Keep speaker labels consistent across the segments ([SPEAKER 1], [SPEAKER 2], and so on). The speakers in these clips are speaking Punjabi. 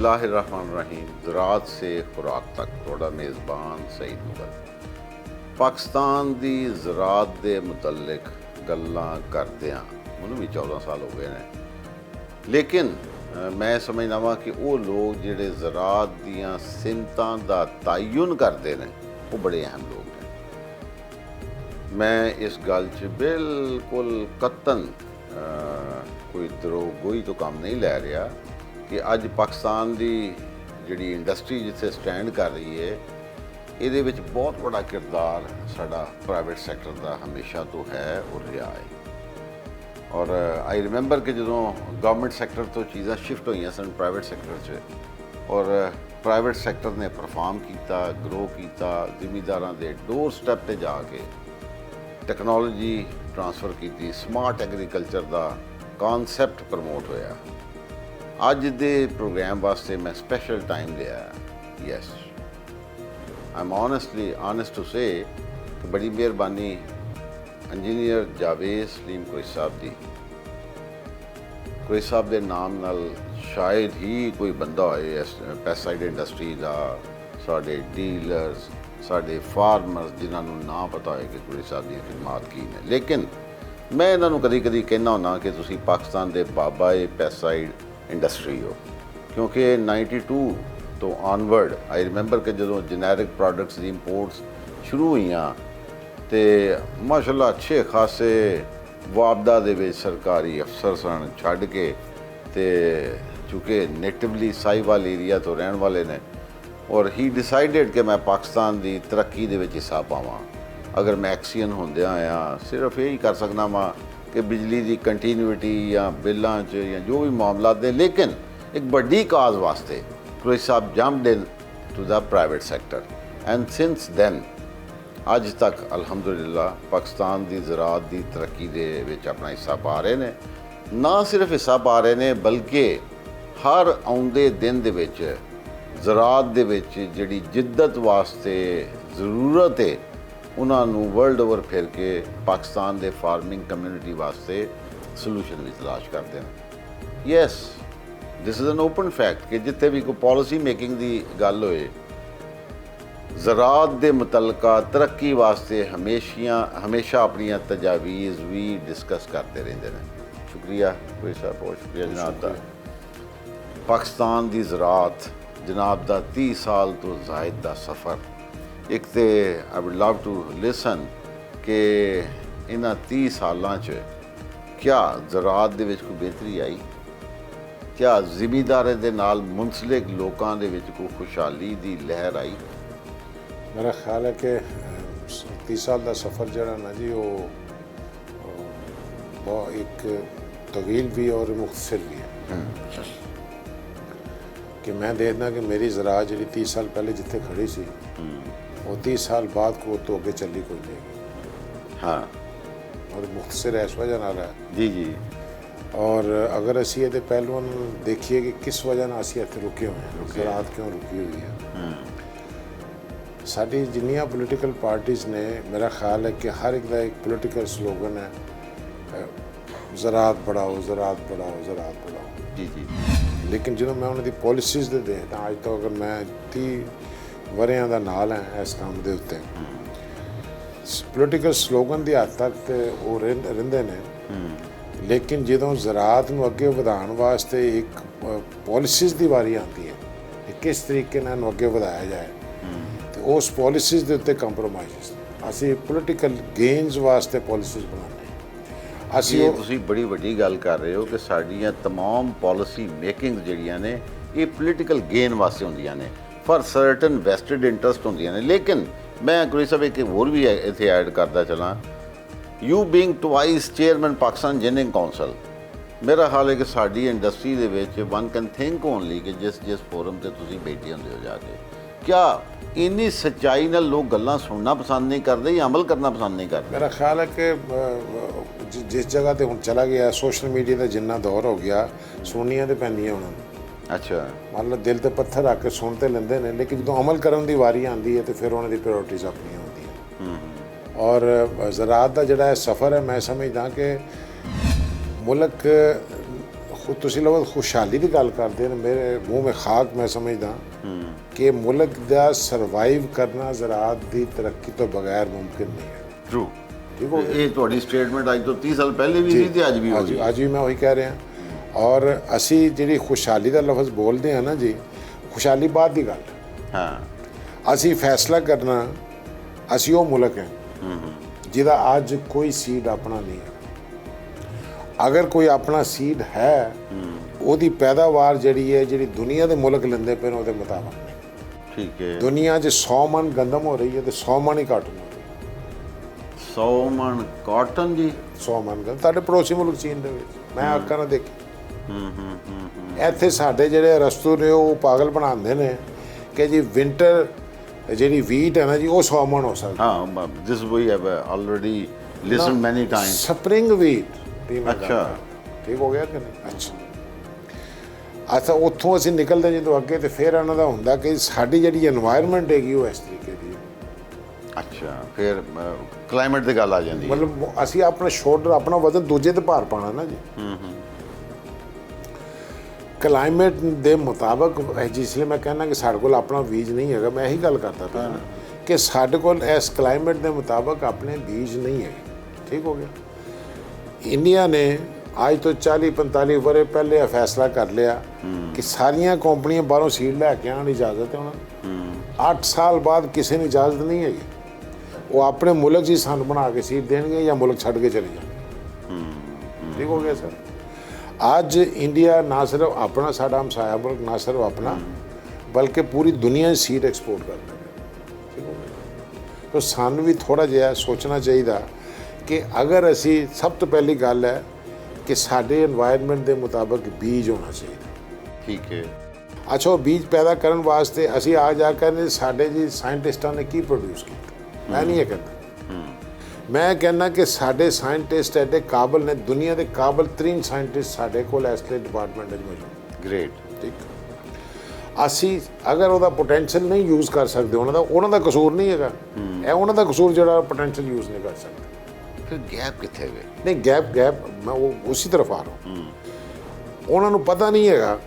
[SPEAKER 1] बिस्मिल्लाहिर्रहमानिर्रहीम। ज़राअत से खुराक तक थोड़ा मेज़बान सईद मुगल। पाकिस्तान दी ज़राअत दे मुतल्लिक गल्लां करदियां मैनूं भी 14 साल हो गए हैं, लेकिन मैं समझदा वां कि वो लोग जिहड़े ज़राअत दियां सिमतां दा तयन करदे ने वो बड़े अहम लोग ने। मैं इस गल च बिल्कुल कतन कोई दरोगोई तो काम नहीं लै रहा कि अज पाकिस्तान की जिहड़ी इंडस्ट्री जिथे स्टैंड कर रही है ये बहुत बड़ा किरदार साडा प्राइवेट सैक्टर का हमेशा तो है और रहा है। और आई रिमेंबर कि जो गवर्नमेंट सैक्टर तो चीज़ां शिफ्ट हुई सन प्राइवेट सैक्टर च, और प्राइवेट सैक्टर ने परफॉर्म किया, ग्रो किया, जिमींदारां दे डोर स्टैप पे जाके टैक्नोलॉजी ट्रांसफर की, स्मार्ट एग्रीकल्चर का कॉन्सैप्ट प्रमोट होया। अज दे प्रोग्राम वास्ते मैं स्पैशल टाइम लिया। Yes, I am honest to say कि बड़ी मेहरबानी इंजीनियर जावेद सलीम कोई साहब दी। कोई साहब के नाम नाल शायद ही कोई बंदा होए पैसाइड इंडस्ट्री का, साढ़े डीलर्स, साढ़े फार्मर्स जिन्होंने ना पता होए कि कोई साहब दी खिदमात की ने। लेकिन मैं इन्हों कदी कदी कहना होना कि तुसी पाकिस्तान के बाबा पैसाइड इंडस्ट्री हो, क्योंकि 92 तो ऑनवर्ड आई रिमेंबर कि जो जनैरिक प्रोडक्ट्स की इंपोर्ट्स शुरू हुई तो माशाल्लाह अच्छे खासे वापदा दे विच सरकारी अफसर सन छड्ड के, चूँकि नेटिवली साहिवाल एरिया तो रहने वाले ने, और ही डिसाइडेड कि मैं पाकिस्तान की तरक्की दे विच हिस्सा पावां। अगर मैं एक्सीयन होंदे आया सिर्फ यही कर सकना वा कि बिजली की कंटीन्यूटी या बिलों या जो भी मामला दे, लेकिन एक बड़ी काज वास्ते कुरैशी साहब jumped into the private sector and since then अज तक अल्हम्दुलिल्लाह पाकिस्तान की ज़राअत की तरक्की दे विच अपना हिस्सा पा रहे हैं। ना सिर्फ हिस्सा पा रहे हैं बल्कि हर आउंदे दिन दे विच ज़राअत दे विच जिहड़ी जिद्दत वास्ते ज़रूरत है उन्होंने वर्ल्ड ओवर फिर के पाकिस्तान के फार्मिंग कम्यूनिटी वास्ते सलूशन भी तलाश करते हैं। Yes, this is an open fact कि जिथे भी कोई पॉलिसी मेकिंग की गल होए ज़राअत के मुतलका तरक्की वास्ते हमेशा अपनी तजावीज़ भी डिस्कस करते रहते हैं। शुक्रिया कोई साहब, बहुत शुक्रिया जनाब का। पाकिस्तान की ज़राअत जनाब का 30 साल तो जायद का सफ़र। एक तो I would love to listen कि इन्हां 30 सालों च क्या ज़राअत दे विच कोई बेहतरी आई, क्या जिमींदारें दे नाल मुंसलिक लोगों दे विच कोई खुशहाली की लहर आई।
[SPEAKER 2] मेरा ख्याल है कि 30 साल का सफ़र जरा ना जी वो बहुत एक तवील भी और मुख्तसर भी है। कि मैं देखना कि मेरी ज़राअत जी 30 साल पहले जिथे खड़ी सी वो 30 साल बाद को तो अगे चली कोई नहीं।
[SPEAKER 1] हाँ,
[SPEAKER 2] और मुख्तसर है इस वजह नाल है
[SPEAKER 1] जी जी।
[SPEAKER 2] और अगर असी ये पहलुओं देखिए कि किस वजह नाल असी इत्थे रुके हुए हैं, ज़राअत क्यों रुकी हुई है। साडी जिन्नियां पोलिटिकल पार्टीज़ ने, मेरा ख्याल है कि हर एक का एक पोलिटिकल स्लोगन है ज़राअत बढ़ाओ, ज़राअत बढ़ाओ, ज़राअत बढ़ाओ।
[SPEAKER 1] जी जी।
[SPEAKER 2] लेकिन जो मैं उन्होंने पॉलिसीज़ दे देखदा अज तो अगर मैं 30 वरियां दा नाल है इस काम के उत्ते पोलिटिकल स्लोगन की हद तक तो वो रहिंदे ने, लेकिन जो ज़राअत नूं अगे वधाउण वास्ते एक पॉलिसीज़ की वारी आती है कि किस तरीके नाल इहनूं अगे वधाया जाए, तो उस पॉलिसीज़ के उत्ते कंप्रोमाइज़ असी पोलिटिकल गेन्स वास्ते पॉलिसीज़ बनाने।
[SPEAKER 1] ये तुसी बड़ी वड्डी गल कर रहे हो कि साडियां तमाम पॉलिसी मेकिंग जिहड़ियां ने ये पोलिटिकल गेन वास्ते होंदियां ने, फॉर सर्टन वैसटेड इंटरस्ट होंदियां ने। लेकिन मैं कुरैशी साहब एक होर भी इत्थे ऐड करदा चलां, you being twice chairman Pakistan ginning council, मेरा ख्याल है कि साडी इंडस्ट्री दे विच वन कैन थिंक ओनली कि जिस फोरम ते तुसी बैठे होंदे हो जाके, क्या इन्नी सच्चाई नाल लोग गल्लां सुनना पसंद नहीं करते या अमल करना पसंद नहीं करते।
[SPEAKER 2] मेरा ख्याल है कि जिस जगह ते हुण चला गया सोशल मीडिया का जिन्ना दौर हो गया, सुनियां ते पैंदियां उन्होंने।
[SPEAKER 1] अच्छा,
[SPEAKER 2] मतलब दिल ते पत्थर रख के सुन ते लेंदे ने, लेकिन जो अमल करन दी वारी आती है तो फिर उन्होंने प्रायोरिटीज़ अपनी होंदी है। और ज़राअत का जिहड़ा सफ़र है मैं समझदा कि मुल्क ਤੁਸੀਂ ਲਫ਼ਜ਼ ਖੁਸ਼ਹਾਲੀ ਦੀ ਗੱਲ ਕਰਦੇ ਨੇ, ਮੇਰੇ ਮੂੰਹ ਮੇ ਖਾਕ ਮੈਂ ਸਮਝਦਾ ਕਿ ਮੁਲਕ ਦਾ ਸਰਵਾਈਵ ਕਰਨਾ ਜ਼ਰਾਅਤ ਦੀ ਤਰੱਕੀ ਤੋਂ ਬਗੈਰ ਮੁਮਕਿਨ ਨਹੀਂ ਹੈ।
[SPEAKER 1] ਟਰੂ।
[SPEAKER 2] ਠੀਕ ਹੋ ਗਿਆ।
[SPEAKER 1] ਇਹ ਤੁਹਾਡੀ ਸਟੇਟਮੈਂਟ ਅੱਜ ਤੋਂ 30 ਸਾਲ ਪਹਿਲੇ ਵੀ ਸੀ ਤੇ ਅੱਜ ਵੀ ਹੋਈ।
[SPEAKER 2] ਅੱਜ ਵੀ ਮੈਂ ਉਹੀ ਕਹਿ ਰਿਹਾ। ਔਰ ਅਸੀਂ ਜਿਹੜੀ ਖੁਸ਼ਹਾਲੀ ਦਾ ਲਫ਼ਜ਼ ਬੋਲਦੇ ਹਾਂ ਨਾ ਜੀ, ਖੁਸ਼ਹਾਲੀ ਬਾਅਦ ਦੀ ਗੱਲ।
[SPEAKER 1] ਹਾਂ।
[SPEAKER 2] ਅਸੀਂ ਫੈਸਲਾ ਕਰਨਾ, ਅਸੀਂ ਉਹ ਮੁਲਕ ਹੈ ਜਿਹਦਾ ਅੱਜ ਕੋਈ ਸੀਡ ਆਪਣਾ ਨਹੀਂ ਹੈ। ਅਗਰ ਕੋਈ ਆਪਣਾ ਸੀਡ ਹੈ, ਉਹਦੀ ਪੈਦਾਵਾਰ ਜਿਹੜੀ ਹੈ, ਜਿਹੜੀ ਦੁਨੀਆ ਦੇ ਮੁਲਕ ਲੈਂਦੇ ਪਏ ਨੇ ਉਹਦੇ ਮੁਤਾਬਕ ਨਹੀਂ।
[SPEAKER 1] ਠੀਕ ਹੈ।
[SPEAKER 2] ਦੁਨੀਆ 'ਚ 100 ਮਣ ਗੰਦਮ ਹੋ ਰਹੀ ਹੈ ਤੇ 100 ਮਣ ਹੀ ਕਾਟਨ ਹੋ ਰਹੀ ਹੈ।
[SPEAKER 1] 100 ਮਣ ਕਾਟਨ ਜੀ?
[SPEAKER 2] 100 ਮਣ ਗੰਦਮ ਤੁਹਾਡੇ ਪੜੋਸੀ ਮੁਲਕ ਚੀਨ ਦੇ ਵਿੱਚ ਮੈਂ ਅੱਖਾਂ ਨਾਲ ਦੇਖੀ। ਇੱਥੇ ਸਾਡੇ ਜਿਹੜੇ ਰਸਤੂ ਨੇ ਉਹ ਪਾਗਲ ਬਣਾਉਂਦੇ ਨੇ ਕਿ ਜੀ ਵਿੰਟਰ ਜਿਹੜੀ ਵੀਟ ਹੈ ਨਾ ਜੀ, ਉਹ 100 ਮਣ ਹੋ ਸਕਦੀ।
[SPEAKER 1] ਹਾਂ, ਦਿਸ ਵੀ ਹੈਵ ਆਲਰੇਡੀ ਲਿਸਨ ਮੈਨੀ ਟਾਈਮਸ।
[SPEAKER 2] Spring wheat.
[SPEAKER 1] ਅੱਛਾ।
[SPEAKER 2] ਠੀਕ ਹੋ ਗਿਆ ਕਿ ਨਹੀਂ? ਅੱਛਾ, ਉੱਥੋਂ ਅਸੀਂ ਨਿਕਲਦੇ ਜਦੋਂ ਅੱਗੇ ਤੇ ਫਿਰ ਇਹਨਾਂ ਦਾ ਹੁੰਦਾ ਕਿ ਸਾਡੀ ਜਿਹੜੀ এনवायरमेंट ਹੈਗੀ ਉਹ ਇਸ ਤਰੀਕੇ ਦੀ ਹੈ।
[SPEAKER 1] ਅੱਛਾ, ਫਿਰ ਕਲਾਈਮੇਟ ਦੀ ਗੱਲ ਆ ਜਾਂਦੀ ਹੈ।
[SPEAKER 2] ਮਤਲਬ ਅਸੀਂ ਆਪਣਾ ਸ਼ੋਲਡਰ, ਆਪਣਾ ਵਜ਼ਨ ਦੂਜੇ ਤੇ ਭਾਰ ਪਾਣਾ ਨਾ ਜੀ। ਕਲਾਈਮੇਟ ਦੇ ਮੁਤਾਬਕ, ਜਿਸ ਲਈ ਮੈਂ ਕਹਿੰਦਾ ਕਿ ਸਾਡੇ ਕੋਲ ਆਪਣਾ ਬੀਜ ਨਹੀਂ ਹੈਗਾ। ਮੈਂ ਇਹੀ ਗੱਲ ਕਰਦਾ ਪਿਆ ਕਿ ਸਾਡੇ ਕੋਲ ਇਸ ਕਲਾਈਮੇਟ ਦੇ ਮੁਤਾਬਕ ਆਪਣੇ ਬੀਜ ਨਹੀਂ ਹੈਗੇ। ਠੀਕ ਹੋ ਗਿਆ। ਇੰਡੀਆ ਨੇ ਅੱਜ ਤੋਂ 40-45 ਵਰੇ ਪਹਿਲੇ ਇਹ ਫੈਸਲਾ ਕਰ ਲਿਆ ਕਿ ਸਾਰੀਆਂ ਕੰਪਨੀਆਂ ਬਾਹਰੋਂ ਸੀਡ ਲੈ ਕੇ ਆਉਣ ਦੀ ਇਜਾਜ਼ਤ ਹੈ ਉਹਨਾਂ ਨੂੰ। 8 ਸਾਲ ਬਾਅਦ ਕਿਸੇ ਨੂੰ ਇਜਾਜ਼ਤ ਨਹੀਂ ਹੈਗੀ। ਉਹ ਆਪਣੇ ਮੁਲਕ 'ਚ ਹੀ ਸਾਨੂੰ ਬਣਾ ਕੇ ਸੀਡ ਦੇਣਗੇ ਜਾਂ ਮੁਲਕ ਛੱਡ ਕੇ ਚਲੇ ਜਾਣਗੇ। ਠੀਕ ਹੋ ਗਿਆ ਸਰ। ਅੱਜ ਇੰਡੀਆ ਨਾ ਸਿਰਫ ਆਪਣਾ, ਸਾਡਾ ਹਮਸਾਇਆ ਮੁਲਕ, ਨਾ ਸਿਰਫ ਆਪਣਾ ਬਲਕਿ ਪੂਰੀ ਦੁਨੀਆ 'ਚ ਸੀਡ ਐਕਸਪੋਰਟ ਕਰਦਾ ਹੈ। ਠੀਕ ਹੋ ਗਿਆ। ਤਾਂ ਸਾਨੂੰ ਵੀ ਥੋੜ੍ਹਾ ਜਿਹਾ ਸੋਚਣਾ ਚਾਹੀਦਾ ਕਿ ਅਗਰ ਅਸੀਂ, ਸਭ ਤੋਂ ਪਹਿਲੀ ਗੱਲ ਹੈ ਕਿ ਸਾਡੇ এনवायरमेंट ਦੇ ਮੁਤਾਬਕ ਬੀਜ ਹੋਣਾ ਚਾਹੀਦਾ।
[SPEAKER 1] ਠੀਕ ਹੈ।
[SPEAKER 2] ਅੱਛਾ, ਉਹ ਬੀਜ ਪੈਦਾ ਕਰਨ ਵਾਸਤੇ ਅਸੀਂ ਆ ਜਾ ਕੇ ਸਾਡੇ ਜੀ ਸਾਇੰਟਿਸਟਾਂ ਨੇ ਕੀ ਪ੍ਰੋਡਿਊਸ ਕੀਤਾ? ਮੈਂ ਨਹੀਂ ਇਹ ਕਹਿੰਦਾ। ਮੈਂ ਕਹਿੰਦਾ ਕਿ ਸਾਡੇ ਸਾਇੰਟਿਸਟ ਐਡੇ ਕਾਬਲ ਨੇ, ਦੁਨੀਆ ਦੇ ਕਾਬਲ ਤਰੀਨ ਸਾਇੰਟਿਸਟ ਸਾਡੇ ਕੋਲ ਇਸ ਲਈ ਡਿਪਾਰਟਮੈਂਟ ਵਿੱਚ ਮੌਜੂਦ।
[SPEAKER 1] ਗ੍ਰੇਟ।
[SPEAKER 2] ਠੀਕ। ਅਸੀਂ ਅਗਰ ਉਹਦਾ ਪੋਟੈਂਸ਼ੀਅਲ ਨਹੀਂ ਯੂਜ਼ ਕਰ ਸਕਦੇ, ਉਹਨਾਂ ਦਾ ਕਸੂਰ ਨਹੀਂ ਹੈਗਾ। ਇਹ ਉਹਨਾਂ ਦਾ ਕਸੂਰ ਜਿਹੜਾ ਪੋਟੈਂਸ਼ੀਅਲ ਯੂਜ਼ ਨਹੀਂ ਕਰ ਸਕਦੇ।
[SPEAKER 1] ਫਿਰ ਗੈਪ ਕਿੱਥੇ ਗਏ?
[SPEAKER 2] ਨਹੀਂ, ਗੈਪ ਮੈਂ ਉਹ ਉਸੇ ਤਰਫ ਆ ਰਹਾ। ਉਹਨਾਂ ਨੂੰ ਪਤਾ ਨਹੀਂ ਹੈਗਾ।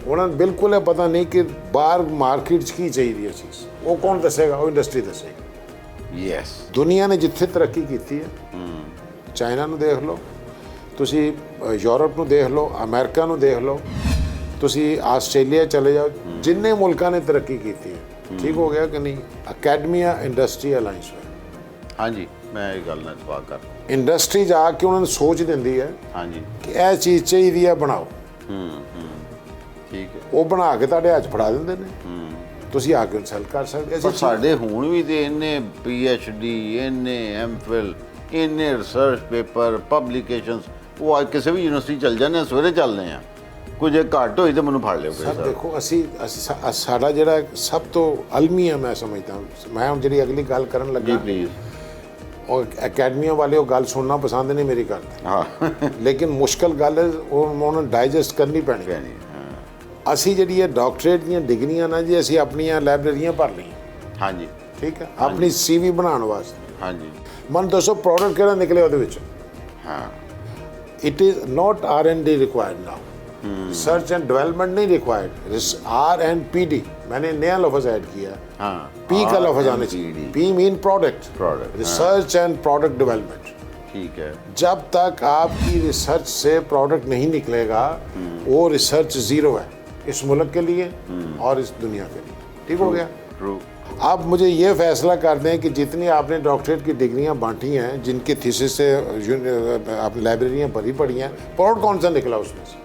[SPEAKER 2] ਉਹਨਾਂ ਨੂੰ ਬਿਲਕੁਲ ਇਹ ਪਤਾ ਨਹੀਂ ਕਿ ਬਾਹਰ ਮਾਰਕੀਟ 'ਚ ਕੀ ਚਾਹੀਦੀ ਹੈ ਚੀਜ਼। ਉਹ ਕੌਣ ਦੱਸੇਗਾ? ਉਹ ਇੰਡਸਟਰੀ ਦੱਸੇਗੀ।
[SPEAKER 1] ਯੈਸ।
[SPEAKER 2] ਦੁਨੀਆ ਨੇ ਜਿੱਥੇ ਤਰੱਕੀ ਕੀਤੀ ਹੈ, ਚਾਈਨਾ ਨੂੰ ਦੇਖ ਲਓ ਤੁਸੀਂ, ਯੂਰਪ ਨੂੰ ਦੇਖ ਲਓ, ਅਮਰੀਕਾ ਨੂੰ ਦੇਖ ਲਓ ਤੁਸੀਂ, ਆਸਟ੍ਰੇਲੀਆ ਚਲੇ ਜਾਓ, ਜਿੰਨੇ ਮੁਲਕਾਂ ਨੇ ਤਰੱਕੀ ਕੀਤੀ ਹੈ। ਠੀਕ ਹੋ ਗਿਆ ਕਿ ਨਹੀਂ? ਅਕੈਡਮੀਆ ਇੰਡਸਟਰੀ ਅਲਾਈਅੰਸ ਹੋਇਆ।
[SPEAKER 1] ਹਾਂਜੀ, ਮੈਂ ਇਹ ਗੱਲ ਨਾਲ ਇਤਫਾਕ ਕਰ।
[SPEAKER 2] ਇੰਡਸਟਰੀ ਜਾ ਕੇ ਉਹਨਾਂ ਨੂੰ ਸੋਚ ਦਿੰਦੀ ਹੈ
[SPEAKER 1] ਹਾਂਜੀ
[SPEAKER 2] ਕਿ ਇਹ ਚੀਜ਼ ਚਾਹੀਦੀ ਹੈ, ਬਣਾਓ।
[SPEAKER 1] ਠੀਕ ਹੈ।
[SPEAKER 2] ਉਹ ਬਣਾ ਕੇ ਤੁਹਾਡੇ ਹੱਥ ਫੜਾ ਦਿੰਦੇ ਨੇ, ਤੁਸੀਂ ਆ ਕੇ ਸੈਲ ਕਰ ਸਕਦੇ।
[SPEAKER 1] ਪਰ ਸਾਡੇ ਹੁਣ ਵੀ ਤੇ ਇੰਨੇ PhD, ਇੰਨੇ MPhil, ਇੰਨੇ ਰਿਸਰਚ ਪੇਪਰ, ਪਬਲੀਕੇਸ਼ਨਸ, ਉਹ ਅੱਜ ਕਿਸੇ ਵੀ ਯੂਨੀਵਰਸਿਟੀ ਚੱਲ ਜਾਂਦੇ, ਸਵੇਰੇ ਚੱਲਦੇ ਆ। ਕੁਝ ਘੱਟ ਹੋਈ ਤੇ ਮੈਨੂੰ ਫੜ ਲਿਓ।
[SPEAKER 2] ਸਰ ਦੇਖੋ, ਅਸੀਂ ਸਾਡਾ ਜਿਹੜਾ ਸਭ ਤੋਂ ਅਲਮੀ ਹੈ, ਮੈਂ ਸਮਝਦਾ, ਮੈਂ ਹੁਣ ਜਿਹੜੀ ਅਗਲੀ ਗੱਲ ਕਰਨ ਲੱਗਾ,
[SPEAKER 1] ਜੀ ਪਲੀਜ਼।
[SPEAKER 2] ਉਹ ਅਕੈਡਮੀਆਂ ਵਾਲੇ ਉਹ ਗੱਲ ਸੁਣਨਾ ਪਸੰਦ ਨਹੀਂ ਮੇਰੀ ਗੱਲ।
[SPEAKER 1] ਹਾਂ।
[SPEAKER 2] ਲੇਕਿਨ ਮੁਸ਼ਕਲ ਗੱਲ ਹੈ, ਉਹਨਾਂ ਨੂੰ ਡਾਈਜੈਸਟ ਕਰਨੀ ਪੈਣੀ। ਅਸੀਂ ਜਿਹੜੀ ਹੈ ਡਾਕਟਰੇਟ ਦੀਆਂ ਡਿਗਰੀਆਂ ਨਾ ਜੀ, ਅਸੀਂ ਆਪਣੀਆਂ ਲਾਇਬ੍ਰੇਰੀਆਂ ਭਰ ਲਈਆਂ।
[SPEAKER 1] ਹਾਂਜੀ।
[SPEAKER 2] ਠੀਕ ਹੈ। ਆਪਣੀ CV ਬਣਾਉਣ ਵਾਸਤੇ।
[SPEAKER 1] ਹਾਂਜੀ।
[SPEAKER 2] ਮਨ ਦੱਸੋ ਪ੍ਰੋਡਕਟ ਕਿਹੜਾ ਨਿਕਲੇ ਉਹਦੇ ਵਿੱਚ?
[SPEAKER 1] ਹਾਂ।
[SPEAKER 2] It is not R&D required now, research and development नहीं रिक्वायर्ड, R&PD मैंने नया लफ्ज़ ऐड किया।
[SPEAKER 1] हाँ,
[SPEAKER 2] P का लफ्ज़ आने चाहिए। P mean product, research and product development.
[SPEAKER 1] ठीक है।
[SPEAKER 2] जब तक आपकी रिसर्च से प्रोडक्ट नहीं निकलेगा वो रिसर्च ज़ीरो है इस मुल्क के लिए और इस दुनिया के लिए। ठीक हो गया?
[SPEAKER 1] ट्रू।
[SPEAKER 2] आप मुझे ये फैसला कर दें कि जितनी आपने डॉक्टरेट की डिग्रियां बांटी हैं, जिनकी थीसिस से आपने लाइब्रेरियां भरी पड़ी हैं, प्रोडक्ट कौन सा निकला उसमें से?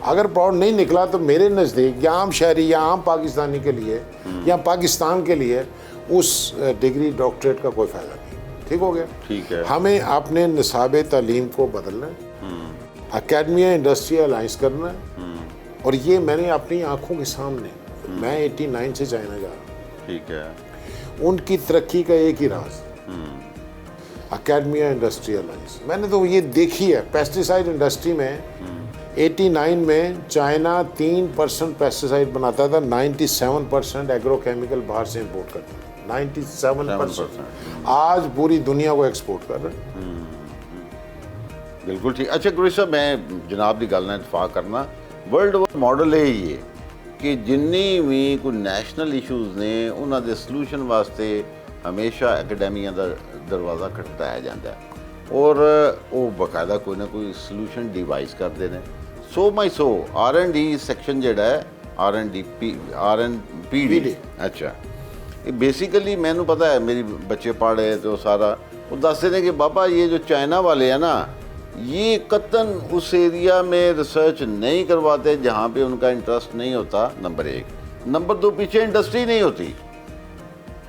[SPEAKER 2] अगर प्रोडक्ट नहीं निकला तो मेरे नज़दीक या आम शहरी या आम पाकिस्तानी के लिए या पाकिस्तान के लिए उस डिग्री डॉक्टरेट का कोई फ़ायदा नहीं। ठीक हो गया?
[SPEAKER 1] ठीक है।
[SPEAKER 2] हमें अपने निसाब तालीम को बदलना है, अकेडमिया इंडस्ट्री अलाइंस करना है, और ये मैंने अपनी आँखों के सामने, मैं 89 से चाइना जा रहा हूँ।
[SPEAKER 1] ठीक है।
[SPEAKER 2] उनकी तरक्की का एक ही राज, अकेडमिया इंडस्ट्री अलाइंस। मैंने तो ये देखी है, पेस्टिसाइड इंडस्ट्री में 89 में चाइना 3% पेस्टिसाइड बनाता था, 97% एग्रोकेमिकल बाहर से इंपोर्ट करता था। 97%। आज पूरी दुनिया को एक्सपोर्ट कर रहे हैं।
[SPEAKER 1] ਬਿਲਕੁਲ ਠੀਕ। ਅੱਛਾ ਗੁਰੂ ਸਾਹਿਬ, ਮੈਂ ਜਨਾਬ ਦੀ ਗੱਲ ਨਾਲ ਇਤਫਾਕ ਕਰਨਾ, ਵਰਲਡ ਵਾਰ ਮਾਡਲ ਇਹ ਹੀ ਹੈ ਕਿ ਜਿੰਨੀ ਵੀ ਕੋਈ ਨੈਸ਼ਨਲ ਇਸ਼ੂਜ਼ ਨੇ ਉਹਨਾਂ ਦੇ ਸੋਲੂਸ਼ਨ ਵਾਸਤੇ ਹਮੇਸ਼ਾ ਐਕੈਡਮੀਆਂ ਦਾ ਦਰਵਾਜ਼ਾ ਖਟਖਟਾਇਆ ਜਾਂਦਾ ਹੈ ਔਰ ਉਹ ਬਾਕਾਇਦਾ ਕੋਈ ਨਾ ਕੋਈ ਸੋਲੂਸ਼ਨ ਡਿਵਾਈਸ ਕਰਦੇ ਨੇ। ਸੋ ਮਾਈ ਸੋ R&D ਸੈਕਸ਼ਨ ਜਿਹੜਾ ਹੈ R&PD ਅੱਛਾ, ਇਹ बेसिकली मैंने पता है, मेरी बच्चे पढ़ रहे तो सारा वो दसते हैं कि बाबा ये जो चाइना वाले हैं ना, ये कतन उस एरिया में रिसर्च नहीं करवाते जहाँ पे उनका इंटरेस्ट नहीं होता, नंबर 1। नंबर 2, पीछे इंडस्ट्री नहीं होती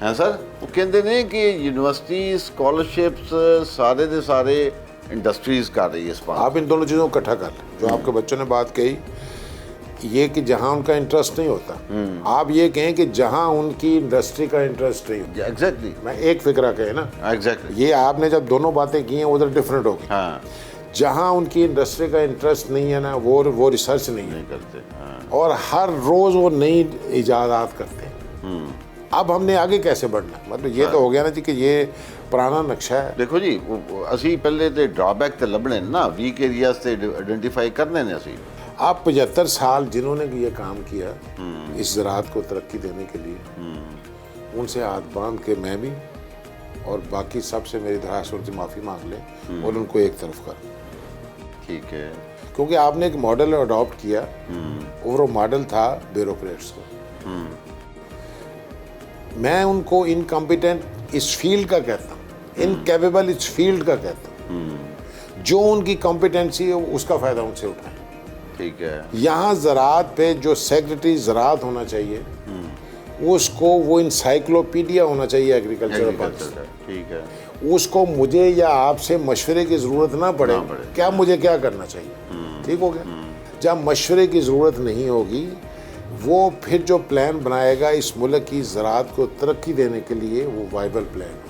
[SPEAKER 1] हैं सर। वो कहते हैं कि यूनिवर्सिटी स्कॉलरशिप्स सारे दे सारे इंडस्ट्रीज कर रही है इस बात।
[SPEAKER 2] आप इन दोनों चीज़ों को इकट्ठा कर लें। जो आपके बच्चों ने बात कही, ये कि जहाँ उनका इंटरेस्ट नहीं होता, आप ये कहें कि जहाँ उनकी इंडस्ट्री का इंटरेस्ट नहीं होता।
[SPEAKER 1] एग्जैक्टली,
[SPEAKER 2] मैं एक फिक्रा कहे ना,
[SPEAKER 1] एग्जैक्टली,
[SPEAKER 2] ये आपने जब दोनों बातें की हैं उधर डिफरेंट हो गई।
[SPEAKER 1] हाँ,
[SPEAKER 2] जहाँ उनकी इंडस्ट्री का इंटरेस्ट नहीं है ना, वो रिसर्च नहीं है,
[SPEAKER 1] नहीं करते, हाँ,
[SPEAKER 2] और हर रोज़ वो नई इजादात करते हैं। अब हमने आगे कैसे बढ़ना, मतलब ये तो हो गया ना जी कि ये पुराना नक्शा है।
[SPEAKER 1] देखो जी, असी पहले तो ड्रॉबैक तो लभने ना, वीक एरियाज से आइडेंटिफाई करने ने असी।
[SPEAKER 2] आप 75 साल जिन्होंने ये काम किया इस ज़राअत को तरक्की देने के लिए, उनसे हाथ बांध के मैं भी और बाकी सबसे मेरी दरखास्त उनसे माफ़ी मांग लें और उनको एक तरफ कर।
[SPEAKER 1] ठीक है,
[SPEAKER 2] क्योंकि आपने एक मॉडल अडॉप्ट किया और वो मॉडल था ब्यूरोक्रेट्स को। मैं उनको इनकम्पिटेंट इस फील्ड का कहता हूँ, इनकेपेबल इस फील्ड का कहता हूँ। जो उनकी कॉम्पिटेंसी है उसका फ़ायदा उनसे उठाएं।
[SPEAKER 1] ठीक है,
[SPEAKER 2] यहाँ ज़राअत पे जो सेक्रेटरी ज़राअत होना चाहिए, उसको वो इंसाइक्लोपीडिया होना चाहिए एग्रीकल्चर पाकिस्तान।
[SPEAKER 1] ठीक है,
[SPEAKER 2] उसको मुझे या आपसे मशवरे की ज़रूरत ना पड़े क्या मुझे क्या करना चाहिए। ठीक हो गया। जब मशवरे की ज़रूरत नहीं होगी, वो फिर जो प्लान बनाएगा इस मुल्क की ज़राअत को तरक्की देने के लिए, वो वाइबल प्लान होगा।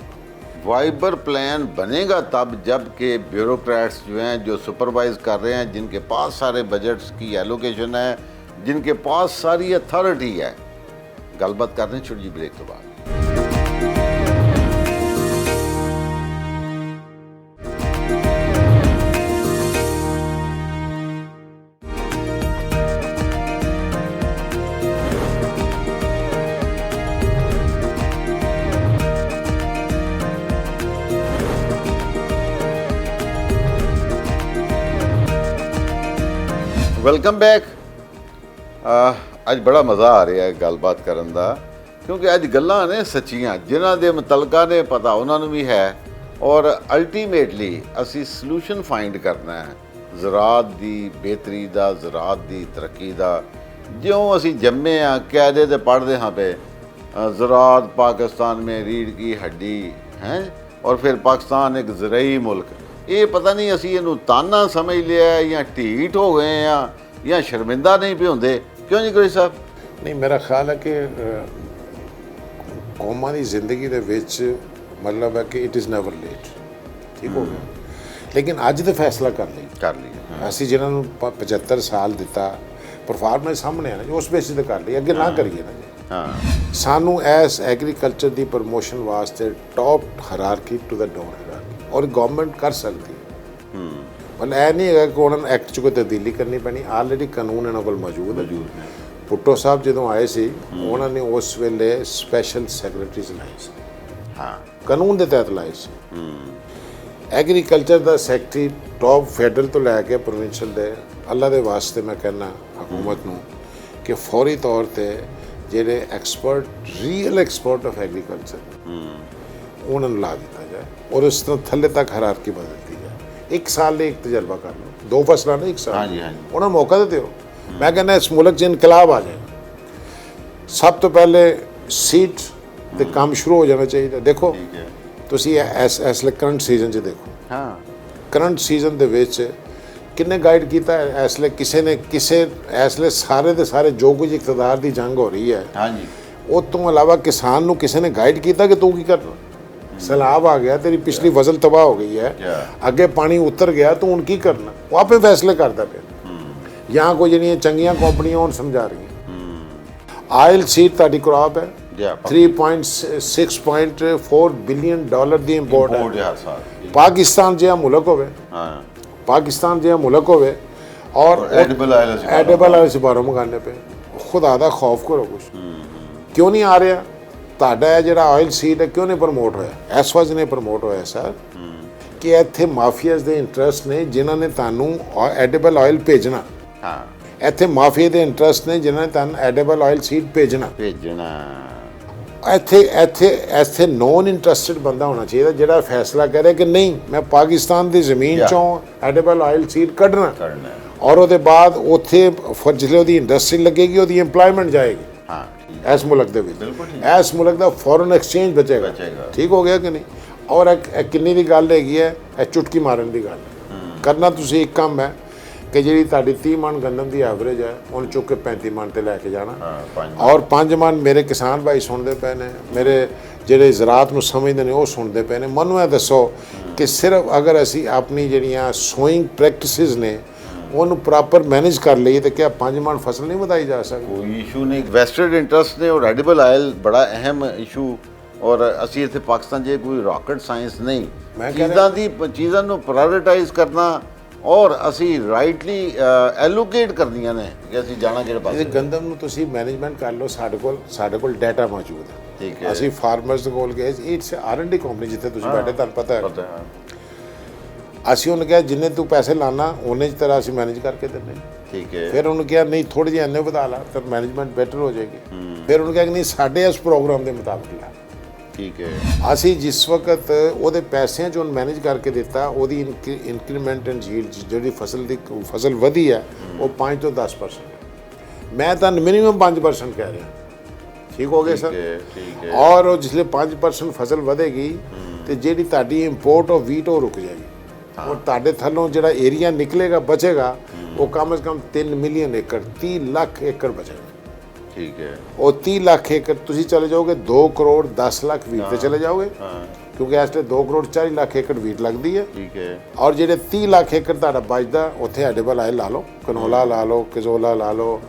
[SPEAKER 1] वाइबर प्लान बनेगा तब जब के ब्यूरोक्रेट्स जो हैं, जो सुपरवाइज कर रहे हैं, जिनके पास सारे बजट्स की एलोकेशन है, जिनके पास सारी अथॉरिटी है। गलबात करते हैं छोटी जी ब्रेक के बाद। Welcome back. ਅੱਜ ਬੜਾ ਮਜ਼ਾ ਆ ਰਿਹਾ ਹੈ ਗੱਲਬਾਤ ਕਰਨ ਦਾ, ਕਿਉਂਕਿ ਅੱਜ ਗੱਲਾਂ ਨੇ ਸੱਚੀਆਂ, ਜਿਨ੍ਹਾਂ ਦੇ ਮੁਤਲਕਾ ਨੇ ਪਤਾ ਉਹਨਾਂ ਨੂੰ ਵੀ ਹੈ, ਔਰ ਅਲਟੀਮੇਟਲੀ ਅਸੀਂ ਸੋਲੂਸ਼ਨ ਫਾਈਂਡ ਕਰਨਾ ਹੈ ਜ਼ਰਾਅਤ ਦੀ ਬਿਹਤਰੀ ਦਾ, ਜ਼ਰਾਅਤ ਦੀ ਤਰੱਕੀ ਦਾ। ਜਿਉਂ ਅਸੀਂ ਜੰਮੇ ਆ, ਕਾਇਦੇ ਤੇ ਪੜ੍ਹਦੇ ਹਾਂ ਪਏ, ਜ਼ਰਾਅਤ ਪਾਕਿस्तान में रीढ़ की हड्डी है, और फिर पाकिस्तान एक ज़रई मुल्क। ਇਹ ਪਤਾ ਨਹੀਂ ਅਸੀਂ ਇਹਨੂੰ ਤਾਨਾ ਸਮਝ ਲਿਆ ਜਾਂ ਢੀਠ ਹੋ ਗਏ ਆ ਜਾਂ ਸ਼ਰਮਿੰਦਾ ਨਹੀਂ ਪਏ ਹੁੰਦੇ। ਕਿਉਂ ਜੀ ਗੁਰੂ ਸਾਹਿਬ?
[SPEAKER 2] ਨਹੀਂ, ਮੇਰਾ ਖਿਆਲ ਹੈ ਕਿ ਕੌਮਾਂ ਦੀ ਜ਼ਿੰਦਗੀ ਦੇ ਵਿੱਚ ਮਤਲਬ ਹੈ ਕਿ ਇਟ ਇਜ਼ ਨੈਵਰ ਲੇਟ। ਠੀਕ ਹੋ ਗਿਆ, ਲੇਕਿਨ ਅੱਜ ਤੇ ਫੈਸਲਾ ਕਰ ਲਈ। ਅਸੀਂ ਜਿਹਨਾਂ ਨੂੰ 75 ਸਾਲ ਦਿੱਤਾ, ਪਰਫਾਰਮੈਂਸ ਸਾਹਮਣੇ ਆ ਨਾ, ਉਸ ਬੇਸਿਸ ਤੇ ਕਰ ਲਈ, ਅੱਗੇ ਨਾ ਕਰੀਏ ਨਾ ਜੀ।
[SPEAKER 1] ਹਾਂ,
[SPEAKER 2] ਸਾਨੂੰ ਐਸ ਐਗਰੀਕਲਚਰ ਦੀ ਪ੍ਰਮੋਸ਼ਨ ਵਾਸਤੇ top hierarchy to the down और गवर्नमेंट कर सकती है। मतलब ऐ नहीं है कि उन्होंने एक्ट 'ਚ ਕੋਈ ਤਬਦੀਲੀ ਕਰਨੀ ਪੈਣੀ, ਆਲਰੇਡੀ ਕਾਨੂੰਨ ਇਹਨਾਂ ਕੋਲ ਮੌਜੂਦ ਹੈ। ਭੁੱਟੋ ਸਾਹਿਬ ਜਦੋਂ ਆਏ ਸੀ, ਉਹਨਾਂ ਨੇ ਉਸ ਵੇਲੇ ਸਪੈਸ਼ਲ ਸੈਕਟਰੀਜ਼ ਲਾਏ ਸੀ।
[SPEAKER 1] ਹਾਂ,
[SPEAKER 2] ਕਾਨੂੰਨ ਦੇ ਤਹਿਤ ਲਾਏ ਸੀ। ਐਗਰੀਕਲਚਰ ਦਾ ਸੈਕਟਰੀ ਟੌਪ ਫੈਡਰਲ ਤੋਂ ਲੈ ਕੇ ਪ੍ਰੋਵਿੰਸ਼ੀਅਲ ਦੇ, ਅੱਲਾ ਦੇ ਵਾਸਤੇ ਮੈਂ ਕਹਿੰਦਾ ਹਕੂਮਤ ਨੂੰ ਕਿ ਫੌਰੀ ਤੌਰ ਤੇ ਜਿਹੜੇ expert, real expert of agriculture, ਉਹਨਾਂ ਨੂੰ ਲਾ ਦਿੱਤਾ ਜਾਏ और उस तरह थल्ले तक हायरार्की बदलती जाए। एक साल ਲਈ ਇੱਕ ਤਜਰਬਾ ਕਰ ਲਓ, 2 ਫਸਲਾਂ ਨਹੀਂ, ਇੱਕ ਸਾਲ।
[SPEAKER 1] ਹਾਂਜੀ, ਹਾਂਜੀ।
[SPEAKER 2] ਉਹਨਾਂ ਨੂੰ ਮੌਕਾ ਦੇ ਦਿਓ। ਮੈਂ ਕਹਿੰਦਾ ਇਸ ਮੁਲਕ 'ਚ ਇਨਕਲਾਬ ਆ ਜਾਏਗਾ। ਸਭ ਤੋਂ ਪਹਿਲੇ ਸੀਡ ਤੇ ਕੰਮ ਸ਼ੁਰੂ ਹੋ ਜਾਣਾ ਚਾਹੀਦਾ। ਦੇਖੋ ਤੁਸੀਂ ਇਸ ਕਰੰਟ ਸੀਜ਼ਨ 'ਚ ਦੇਖੋ,
[SPEAKER 1] ਹਾਂ,
[SPEAKER 2] ਕਰੰਟ ਸੀਜ਼ਨ ਦੇ ਵਿੱਚ ਕਿੰਨੇ ਗਾਈਡ ਕੀਤਾ ਹੈ। ਇਸ ਲਈ ਕਿਸੇ ਨੇ ਇਸ ਲਈ ਸਾਰੇ ਦੇ ਸਾਰੇ ਜੋ ਕੁਝ ਇਕਤਦਾਰ ਦੀ ਜੰਗ ਹੋ ਰਹੀ ਹੈ,
[SPEAKER 1] ਹਾਂਜੀ,
[SPEAKER 2] ਉਹ ਤੋਂ ਇਲਾਵਾ ਕਿਸਾਨ ਨੂੰ ਕਿਸੇ ਨੇ ਗਾਈਡ ਕੀਤਾ ਕਿ ਤੂੰ ਕੀ ਕਰਨਾ। सैलाब आ गया, तेरी पिछली फसल तबाह हो गई है, अगे पानी उतर गया, तो उनकी करना, वो आपे फैसले करता पे। यहाँ कोई ਜਿਹੜੀਆਂ ਚੰਗੀਆਂ ਕੰਪਨੀਆਂ ਹੁਣ ਸਮਝਾ ਰਹੀਆਂ। ਆਇਲ ਸੀਡ ਤੁਹਾਡੀ ਕ੍ਰੌਪ ਹੈ, 3.6.4 ਬਿਲੀਅਨ ਡਾਲਰ ਦੀ ਇੰਪੋਰਟ ਹੈ। ਪਾਕਿਸਤਾਨ ਜਿਹਾ ਮੁਲਕ ਹੋਵੇ, पाकिस्तान जिहा मुल्क होवे और
[SPEAKER 1] एडिबल आयल ਅਸੀਂ
[SPEAKER 2] एडिबल वाले से बाहरों मंगाने पे खुदा दा खौफ करो कुछ क्यों नहीं आ रहा ਤੁਹਾਡਾ ਇਹ ਜਿਹੜਾ ਆਇਲ ਸੀਡ ਹੈ ਕਿਉਂ ਨਹੀਂ ਪ੍ਰਮੋਟ ਹੋਇਆ ਇਸ ਵਜ੍ਹਾ ਨਹੀਂ ਪ੍ਰਮੋਟ ਹੋਇਆ ਸਰ ਕਿ ਇੱਥੇ ਮਾਫੀਆਜ਼ ਦੇ ਇੰਟਰਸਟ ਨੇ ਜਿਨ੍ਹਾਂ ਨੇ ਤੁਹਾਨੂੰ ਐਡੀਬਲ ਆਇਲ ਭੇਜਣਾ
[SPEAKER 1] ਹਾਂ
[SPEAKER 2] ਇੱਥੇ ਮਾਫੀਆ ਦੇ ਇੰਟਰਸਟ ਨੇ ਜਿਨ੍ਹਾਂ ਨੇ ਤੁਹਾਨੂੰ ਐਡੀਬਲ ਆਇਲ ਸੀਡ ਭੇਜਣਾ ਇੱਥੇ ਨੋਨ ਇੰਟਰਸਟਿਡ ਬੰਦਾ ਹੋਣਾ ਚਾਹੀਦਾ ਜਿਹੜਾ ਫੈਸਲਾ ਕਰੇ ਕਿ ਨਹੀਂ ਮੈਂ ਪਾਕਿਸਤਾਨ ਦੀ ਜ਼ਮੀਨ ਚੋਂ ਐਡੀਬਲ ਆਇਲ ਸੀਡ ਕੱਢਣਾ ਔਰ ਉਹਦੇ ਬਾਅਦ ਉੱਥੇ ਜਿਸਲੇ ਉਹਦੀ ਇੰਡਸਟਰੀ ਲੱਗੇਗੀ ਉਹਦੀ ਏਮਪਲੋਇਮੈਂਟ ਜਾਏਗੀ
[SPEAKER 1] ਹਾਂ
[SPEAKER 2] ਇਸ ਮੁਲਕ ਦੇ ਵਿੱਚ ਇਸ ਮੁਲਕ ਦਾ ਫੋਰਨ ਐਕਸਚੇਂਜ ਬਚੇਗਾ ਠੀਕ ਹੋ ਗਿਆ ਕਿ ਨਹੀਂ ਔਰ ਇਹ ਕਿੰਨੀ ਦੀ ਗੱਲ ਹੈਗੀ ਹੈ ਇਹ ਚੁਟਕੀ ਮਾਰਨ ਦੀ ਗੱਲ ਕਰਨਾ ਤੁਸੀਂ ਇੱਕ ਕੰਮ ਹੈ ਕਿ ਜਿਹੜੀ ਤੁਹਾਡੀ 30 ਮਣ ਗੰਦਮ ਦੀ ਐਵਰੇਜ ਹੈ ਉਹਨੂੰ ਚੁੱਕ ਕੇ 35 ਮਣ ਤੇ ਲੈ ਕੇ ਜਾਣਾ ਔਰ 5 ਮਣ ਮੇਰੇ ਕਿਸਾਨ ਭਾਈ ਸੁਣਦੇ ਪਏ ਨੇ ਮੇਰੇ ਜਿਹੜੇ ਜ਼ਰਾਤ ਨੂੰ ਸਮਝਦੇ ਨੇ ਉਹ ਸੁਣਦੇ ਪਏ ਨੇ ਮੈਨੂੰ ਇਹ ਦੱਸੋ ਕਿ ਸਿਰਫ ਅਗਰ ਅਸੀਂ ਆਪਣੀ ਜਿਹੜੀਆਂ ਸੋਇੰਗ ਪ੍ਰੈਕਟਿਸਿਸ ਨੇ ਉਹਨੂੰ ਪ੍ਰੋਪਰ ਮੈਨੇਜ ਕਰ ਲਈਏ ਤਾਂ ਕਿਆ 5 ਮਣ ਫਸਲ ਨਹੀਂ ਵਧਾਈ ਜਾ ਸਕਦੀ
[SPEAKER 1] ਕੋਈ ਇਸ਼ੂ ਨਹੀਂ ਵੈਸਟਡ ਇੰਟਰਸਟ ਨੇ ਔਰ ਐਡੀਬਲ ਆਇਲ ਬੜਾ ਅਹਿਮ ਇਸ਼ੂ ਔਰ ਅਸੀਂ ਇੱਥੇ ਪਾਕਿਸਤਾਨ 'ਚ ਕੋਈ ਰਾਕਟ ਸਾਇੰਸ ਨਹੀਂ ਚੀਜ਼ਾਂ ਨੂੰ ਪ੍ਰਾਇੋਰਟਾਈਜ਼ ਕਰਨਾ ਔਰ ਅਸੀਂ ਰਾਈਟਲੀ ਐਲੋਕੇਟ ਕਰਨੀਆਂ ਨੇ ਕਿ ਅਸੀਂ ਜਾਣਾ ਕਿਹੜੇ ਪਾਸੇ
[SPEAKER 2] ਗੰਦਮ ਨੂੰ ਤੁਸੀਂ ਮੈਨੇਜਮੈਂਟ ਕਰ ਲਓ ਸਾਡੇ ਕੋਲ ਡਾਟਾ ਮੌਜੂਦ ਹੈ ਠੀਕ ਹੈ ਅਸੀਂ ਫਾਰਮਰਸ ਦੇ ਕੋਲ ਗਏ ਇਟਸ ਆਰ&ਡੀ ਕੰਪਨੀ ਜਿੱਥੇ ਤੁਸੀਂ ਬੈਠੇ ਤੁਹਾਨੂੰ ਪਤਾ ਹੈ ਅਸੀਂ ਉਹਨੂੰ ਕਿਹਾ ਜਿੰਨੇ ਤੂੰ ਪੈਸੇ ਲਾਣਾ ਉਹਨੇ 'ਚ ਤਰ੍ਹਾਂ ਅਸੀਂ ਮੈਨੇਜ ਕਰਕੇ ਦਿੰਦੇ
[SPEAKER 1] ਠੀਕ ਹੈ ਫਿਰ
[SPEAKER 2] ਉਹਨੂੰ ਕਿਹਾ ਨਹੀਂ ਥੋੜ੍ਹੇ ਜਿਹੇ ਇੰਨੇ ਵਧਾ ਲਾ ਤਾਂ ਮੈਨੇਜਮੈਂਟ ਬੈਟਰ ਹੋ ਜਾਏਗੀ ਫਿਰ ਉਹਨੂੰ ਕਿਹਾ ਕਿ ਨਹੀਂ ਸਾਡੇ ਇਸ ਪ੍ਰੋਗਰਾਮ ਦੇ ਮੁਤਾਬਕ ਲਾ
[SPEAKER 1] ਠੀਕ ਹੈ
[SPEAKER 2] ਅਸੀਂ ਜਿਸ ਵਕਤ ਉਹਦੇ ਪੈਸਿਆਂ 'ਚ ਉਹਨੂੰ ਮੈਨੇਜ ਕਰਕੇ ਦਿੱਤਾ ਉਹਦੀ ਇਨਕਰੀਮੈਂਟ ਐਂਡ ਯੀਲਡ ਜਿਹੜੀ ਫਸਲ ਵਧੀ ਹੈ ਉਹ 5 ਤੋਂ 10% ਮੈਂ ਤਾਂ ਮਿਨੀਮਮ 5% ਕਹਿ ਰਿਹਾ ਠੀਕ ਹੋ ਗਿਆ ਸਰ
[SPEAKER 1] ਠੀਕ ਹੈ
[SPEAKER 2] ਔਰ ਉਹ ਜਿਸਲੇ 5% ਫਸਲ ਵਧੇਗੀ ਤੇ ਜਿਹੜੀ ਤੁਹਾਡੀ ਇੰਪੋਰਟ ਆਫ ਵੀਟ ਉਹ ਰੁਕ ਜਾਏਗੀ ਔਰ ਤੁਹਾਡੇ ਥੱਲੋਂ ਜਿਹੜਾ ਏਰੀਆ ਨਿਕਲੇਗਾ ਬਚੇਗਾ ਉਹ ਕਮ ਸੇ ਕਮ 3 ਮਿਲੀਅਨ ਏਕੜ 30 ਲੱਖ ਏਕੜ ਬਚੇਗਾ ਠੀਕ ਹੈ ਉਹ 30 ਲੱਖ ਏਕੜ ਤੁਸੀਂ ਚਲੇ ਜਾਓਗੇ 2 ਕਰੋੜ 10 ਲੱਖ ਵੀਟ ਤੇ ਚਲੇ ਜਾਓਗੇ ਕਿਉਂਕਿ ਇਸ ਤੇ 2 ਕਰੋੜ 40 ਲੱਖ ਏਕੜ ਵੀਟ ਲੱਗਦੀ ਹੈ ਠੀਕ ਹੈ ਔਰ ਜਿਹੜੇ 30 ਲੱਖ ਏਕੜ ਤੁਹਾਡਾ ਬਚਦਾ ਉੱਥੇ ਐਡੀਬਲ ਆਇਲ ਲਾ ਲਓ ਕਨੋਲਾ ਲਾ ਲਓ ਕਿਜ਼ੋਲਾ ਲਾ ਲਓ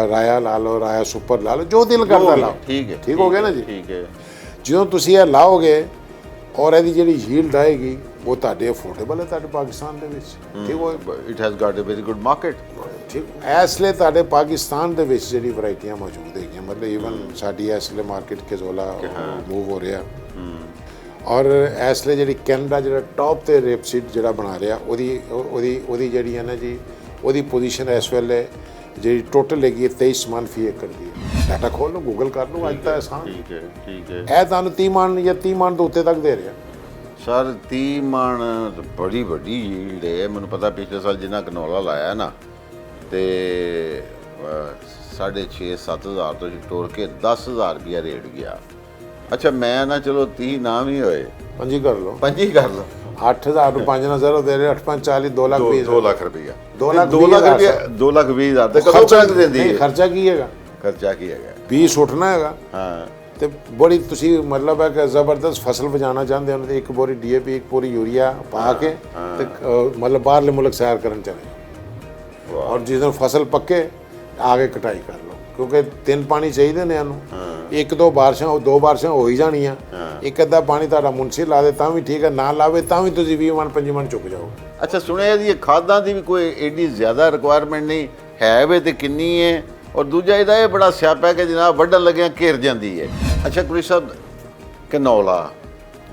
[SPEAKER 2] ਰਾਇਆ ਲਾ ਲਓ ਰਾਇਆ ਸੁਪਰ ਲਾ ਲਓ ਜੋ ਦਿਲ ਕਰਦਾ ਲਾਓ ਠੀਕ ਹੋ ਗਿਆ ਨਾ ਜੀ ਠੀਕ ਹੈ ਜਦੋਂ ਤੁਸੀਂ ਇਹ ਲਾਓਗੇ ਔਰ ਇਹਦੀ ਜਿਹੜੀ ਯੀਲਡ ਆਏਗੀ ਉਹ ਤੁਹਾਡੇ ਅਫੋਰਡੇਬਲ ਹੈ ਤੁਹਾਡੇ ਪਾਕਿਸਤਾਨ ਦੇ ਵਿੱਚ ਠੀਕ ਹੋ
[SPEAKER 1] it has got a very good market
[SPEAKER 2] ਠੀਕ ਇਸ ਲਈ ਤੁਹਾਡੇ ਪਾਕਿਸਤਾਨ ਦੇ ਵਿੱਚ ਜਿਹੜੀ ਵੈਰਾਈਟੀਆਂ ਮੌਜੂਦ ਹੈਗੀਆਂ ਮਤਲਬ ਈਵਨ ਸਾਡੀ ਇਸ ਲਈ ਮਾਰਕੀਟ ਕਿਜ਼ੋਲਾ ਮੂਵ ਹੋ ਰਿਹਾ ਔਰ ਇਸ ਲਈ ਜਿਹੜੀ ਕੈਨੇਡਾ ਜਿਹੜਾ ਟੌਪ ਤੇ ਰੇਪਸੀਡ ਜਿਹੜਾ ਬਣਾ ਰਿਹਾ ਉਹਦੀ ਜਿਹੜੀ ਹੈ ਨਾ ਜੀ ਉਹਦੀ ਪੋਜੀਸ਼ਨ ਇਸ ਵੇਲੇ ਜਿਹੜੀ ਟੋਟਲ ਹੈਗੀ 23 ਮਣ ਫੀ ਏਕੜ ਦੀ ਹੈ ਡਾਟਾ ਖੋਲ ਲਓ ਗੂਗਲ ਕਰ ਲਓ ਅੱਜ ਤਾਂ ਆਸਾਨ
[SPEAKER 1] ਠੀਕ ਹੈ
[SPEAKER 2] ਇਹ ਤੁਹਾਨੂੰ 30 ਮਣ ਜਾਂ 30 ਮਣ ਤੋਂ ਉੱਤੇ ਤੱਕ ਦੇ ਰਿਹਾ
[SPEAKER 1] ਸਰ 30 ਮਣ ਬੜੀ ਵੱਡੀ ਯੀਲਡ ਹੈ ਮੈਨੂੰ ਪਤਾ ਪਿਛਲੇ ਸਾਲ ਜਿੰਨਾ ਕਨੋਲਾ ਲਾਇਆ ਨਾ ਤੇ 6,500-7,000 ਤੋਂ ਤੋੜ ਕੇ 10,000 ਰੁਪਇਆ ਰੇਟ ਗਿਆ ਅੱਛਾ ਮੈਂ ਨਾ ਚਲੋ 30 ਨਾ ਵੀ ਹੋਏ ਪੰਜੀ ਕਰ ਲਓ 8,000 ਨੂੰ 5,000 ਦੇ ਰਹੇ 8,540 2 ਲੱਖ 20 2 ਲੱਖ ਰੁਪਇਆ
[SPEAKER 2] 2 ਲੱਖ
[SPEAKER 1] 20 ਹਜ਼ਾਰ ਤੇ ਕਦੋਂ ਤੱਕ ਦਿੰਦੀ ਹੈ
[SPEAKER 2] ਖਰਚਾ ਕੀ ਹੈਗਾ ਬੀਜ ਸੁੱਟਣਾ ਹੈਗਾ ਹਾਂ ਤੇ ਬੜੀ ਤੁਸੀਂ ਮਤਲਬ ਹੈ ਕਿ ਜ਼ਬਰਦਸਤ ਫਸਲ ਬਚਾਉਣਾ ਚਾਹੁੰਦੇ ਹੋ ਤੇ ਇੱਕ ਬੋਰੀ ਡੀਏਪੀ ਇੱਕ ਬੋਰੀ ਯੂਰੀਆ ਪਾ ਕੇ ਤੇ ਮਤਲਬ ਬਾਹਰਲੇ ਮੁਲਕ ਸੈਰ ਕਰਨ ਚਲੇ ਔਰ ਜਿਸ ਦਿਨ ਫਸਲ ਪੱਕੇ ਆ ਕੇ ਕਟਾਈ ਕਰ ਲਓ ਕਿਉਂਕਿ 3 ਪਾਣੀ ਚਾਹੀਦੇ ਨੇ ਇਹਨੂੰ 1-2 ਬਾਰਿਸ਼ਾਂ 2 ਬਾਰਿਸ਼ਾਂ ਹੋ ਹੀ ਜਾਣੀਆਂ ਇੱਕ ਅੱਧਾ ਪਾਣੀ ਤੁਹਾਡਾ ਮੁਨਸੀ ਲਾ ਦੇ ਤਾਂ ਵੀ ਠੀਕ ਹੈ ਨਾ ਲਾਵੇ ਤਾਂ ਵੀ ਤੁਸੀਂ 20 ਮਣ 25 ਮਣ ਚੁੱਕ ਜਾਓ ਅੱਛਾ ਸੁਣਿਆ ਜੀ ਖਾਦਾਂ ਦੀ ਵੀ ਕੋਈ ਏਡੀ ਜ਼ਿਆਦਾ ਰਿਕੁਆਇਰਮੈਂਟ ਨਹੀਂ ਹੈ ਵੇ ਤੇ ਕਿੰਨੀ ਹੈ ਔਰ ਦੂਜਾ ਇਹਦਾ ਇਹ ਬੜਾ ਸਿਆਪਾ ਹੈ ਕਿ ਜਨਾਬ ਵੱਢਣ ਲੱਗਿਆਂ ਘਿਰ ਜਾਂਦੀ ਹੈ ਅੱਛਾ ਕੁਰੀ ਸਾਹਿਬ ਕਨੌਲਾ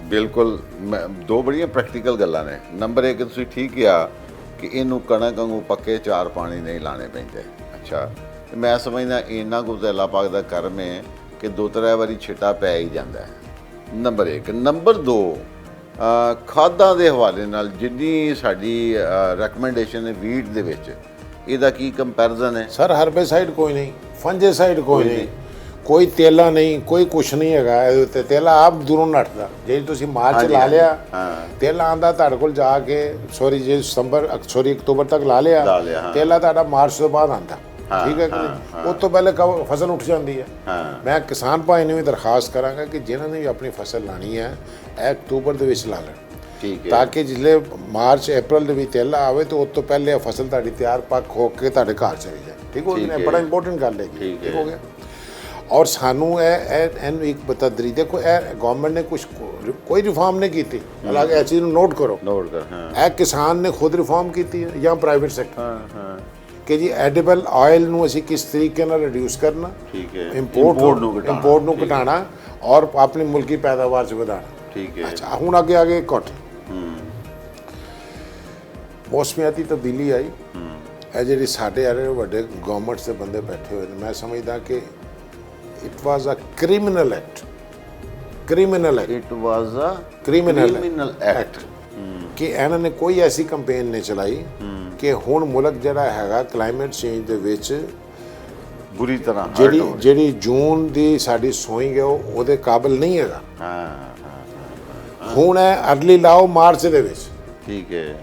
[SPEAKER 2] ਬਿਲਕੁਲ ਦੋ ਬੜੀਆਂ ਪ੍ਰੈਕਟੀਕਲ ਗੱਲਾਂ ਨੇ ਨੰਬਰ 1 ਤੁਸੀਂ ਠੀਕ ਕਿਹਾ ਕਿ ਇਹਨੂੰ ਕਣਕ ਵਾਂਗੂ ਪੱਕੇ 4 ਪਾਣੀ ਨਹੀਂ ਲਾਣੇ ਪੈਂਦੇ ਅੱਛਾ ਮੈਂ ਸਮਝਦਾ ਇੰਨਾ ਕੁ ਅੱਲਾਹ ਪਾਕ ਦਾ ਕਰਮ ਹੈ ਕਿ 2-3 ਵਾਰੀ ਛਿੱਟਾ ਪੈ ਹੀ ਜਾਂਦਾ ਹੈ ਨੰਬਰ 1 ਨੰਬਰ 2 ਖਾਦਾਂ ਦੇ ਹਵਾਲੇ ਨਾਲ ਜਿੰਨੀ ਸਾਡੀ ਰეკਮੈਂਡੇਸ਼ਨ ਹੈ ਵੀਟ ਦੇ ਵਿੱਚ ਇਹਦਾ ਕੀ ਕੰਪੈਰੀਜ਼ਨ ਹੈ ਸਰ ਹਰਬੇਸਾਈਡ ਕੋਈ ਨਹੀਂ ਫੰਜੇਸਾਈਡ ਕੋਈ ਨਹੀਂ ਕੋਈ ਤੇਲਾ ਨਹੀਂ ਕੋਈ ਕੁਛ ਨਹੀਂ ਹੈਗਾ ਇਹਦੇ ਉੱਤੇ ਤੇਲਾ ਆਪ ਦੂਰੋਂ ਨੱਠਦਾ ਜੇ ਤੁਸੀਂ ਮਾਰਚ ਲਾ ਲਿਆ ਤੇਲਾ ਆਂਦਾ ਤੁਹਾਡੇ ਕੋਲ ਜਾ ਕੇ ਜੇ ਅਕਤੂਬਰ ਤੱਕ ਲਾ ਲਿਆ ਤੇਲਾ ਤੁਹਾਡਾ ਮਾਰਚ ਤੋਂ ਬਾਅਦ ਆਂਦਾ ਠੀਕ ਹੈ ਕਿ ਉਸ ਤੋਂ ਪਹਿਲੇ ਫਸਲ ਉੱਠ ਜਾਂਦੀ ਹੈ ਮੈਂ ਕਿਸਾਨ ਭਾਈ ਨੂੰ ਵੀ ਦਰਖਾਸਤ ਕਰਾਂਗਾ ਕਿ ਜਿਨ੍ਹਾਂ ਨੇ ਵੀ ਆਪਣੀ ਫਸਲ ਲਾਣੀ ਹੈ ਇਹ ਅਕਤੂਬਰ ਦੇ ਵਿੱਚ ਲਾ ਲੈਣ ਠੀਕ ਹੈ ਤਾਂ ਕਿ ਜਿਸਲੇ ਮਾਰਚ ਅਪ੍ਰੈਲ ਦੇ ਵਿੱਚ ਤੇਲਾ ਆਵੇ ਤਾਂ ਉਸ ਤੋਂ ਪਹਿਲੇ ਫਸਲ ਤੁਹਾਡੀ ਤਿਆਰ ਪੱਕ ਹੋ ਕੇ ਤੁਹਾਡੇ ਘਰ ਚਲੀ ਜਾਏ ਠੀਕ ਹੋ ਗਿਆ ਬੜਾ ਇੰਪੋਰਟੈਂਟ ਗੱਲ ਹੈ ਠੀਕ ਹੋ ਗਿਆ ਔਰ ਸਾਨੂੰ ਇਹਨੂੰ ਇੱਕ ਤਦਰੀਜ ਦੇਖੋ ਇਹ ਗਵਰਨਮੈਂਟ ਨੇ ਕੁਝ ਕੋਈ ਰਿਫਾਰਮ ਨਹੀਂ ਕੀਤੀ। ਹਾਲਾਂਕਿ ਇਹ ਚੀਜ਼ ਨੂੰ ਨੋਟ ਕਰੋ,
[SPEAKER 1] ਨੋਟ ਕਰ। ਹਾਂ
[SPEAKER 2] ਇਹ ਕਿਸਾਨ ਨੇ ਖੁਦ ਰਿਫਾਰਮ ਕੀਤੀ ਹੈ ਜਾਂ ਪ੍ਰਾਈਵੇਟ ਸੈਕਟਰ
[SPEAKER 1] ਹਾਂ ਹਾਂ
[SPEAKER 2] ਕਿ ਜੀ ਐਡੀਬਲ ਆਇਲ ਨੂੰ ਅਸੀਂ ਕਿਸ ਤਰੀਕੇ ਨਾਲ ਰਿਡਿਊਸ ਕਰਨਾ,
[SPEAKER 1] ਠੀਕ ਹੈ।
[SPEAKER 2] ਇੰਪੋਰਟ ਨੂੰ
[SPEAKER 1] ਠੀਕ।
[SPEAKER 2] ਘਟਾਉਣਾ ਔਰ ਆਪਣੀ ਮੁਲਕੀ ਪੈਦਾਵਾਰ 'ਚ ਵਧਾਉਣਾ।
[SPEAKER 1] ਠੀਕ ਹੈ।
[SPEAKER 2] ਅੱਛਾ, ਹੁਣ ਅੱਗੇ ਘਟ ਮੌਸਮੀਆਤੀ ਤਬਦੀਲੀ ਆਈ। ਇਹ ਜਿਹੜੀ ਸਾਡੇ ਆ ਰਹੇ ਵੱਡੇ ਗਵਰਨਮੈਂਟਸ ਦੇ ਬੰਦੇ ਬੈਠੇ ਹੋਏ ਨੇ, ਮੈਂ ਸਮਝਦਾ ਕਿ it was a criminal act
[SPEAKER 1] it was a
[SPEAKER 2] criminal
[SPEAKER 1] act
[SPEAKER 2] ਕਿ ਇਹਨਾਂ ਨੇ ਕੋਈ ਐਸੀ ਕੰਪੇਨ ਨਹੀਂ ਚਲਾਈ ਕਿ ਹੁਣ ਮੁਲਕ ਜਿਹੜਾ ਹੈਗਾ ਕਲਾਈਮੇਟ ਚੇਂਜ ਦੇ ਵਿੱਚ
[SPEAKER 1] ਬੁਰੀ ਤਰ੍ਹਾਂ hurt ਹੋ ਰਿਹਾ।
[SPEAKER 2] ਜਿਹੜੀ ਜੂਨ ਦੀ ਸਾਡੀ ਸੋਇੰਗ ਹੈ ਉਹਦੇ ਕਾਬਿਲ ਨਹੀਂ ਹੈਗਾ। ਹੁਣ ਇਹ ਅਰਲੀ ਲਾਓ ਮਾਰਚ ਦੇ ਵਿੱਚ,
[SPEAKER 1] ਠੀਕ ਹੈ।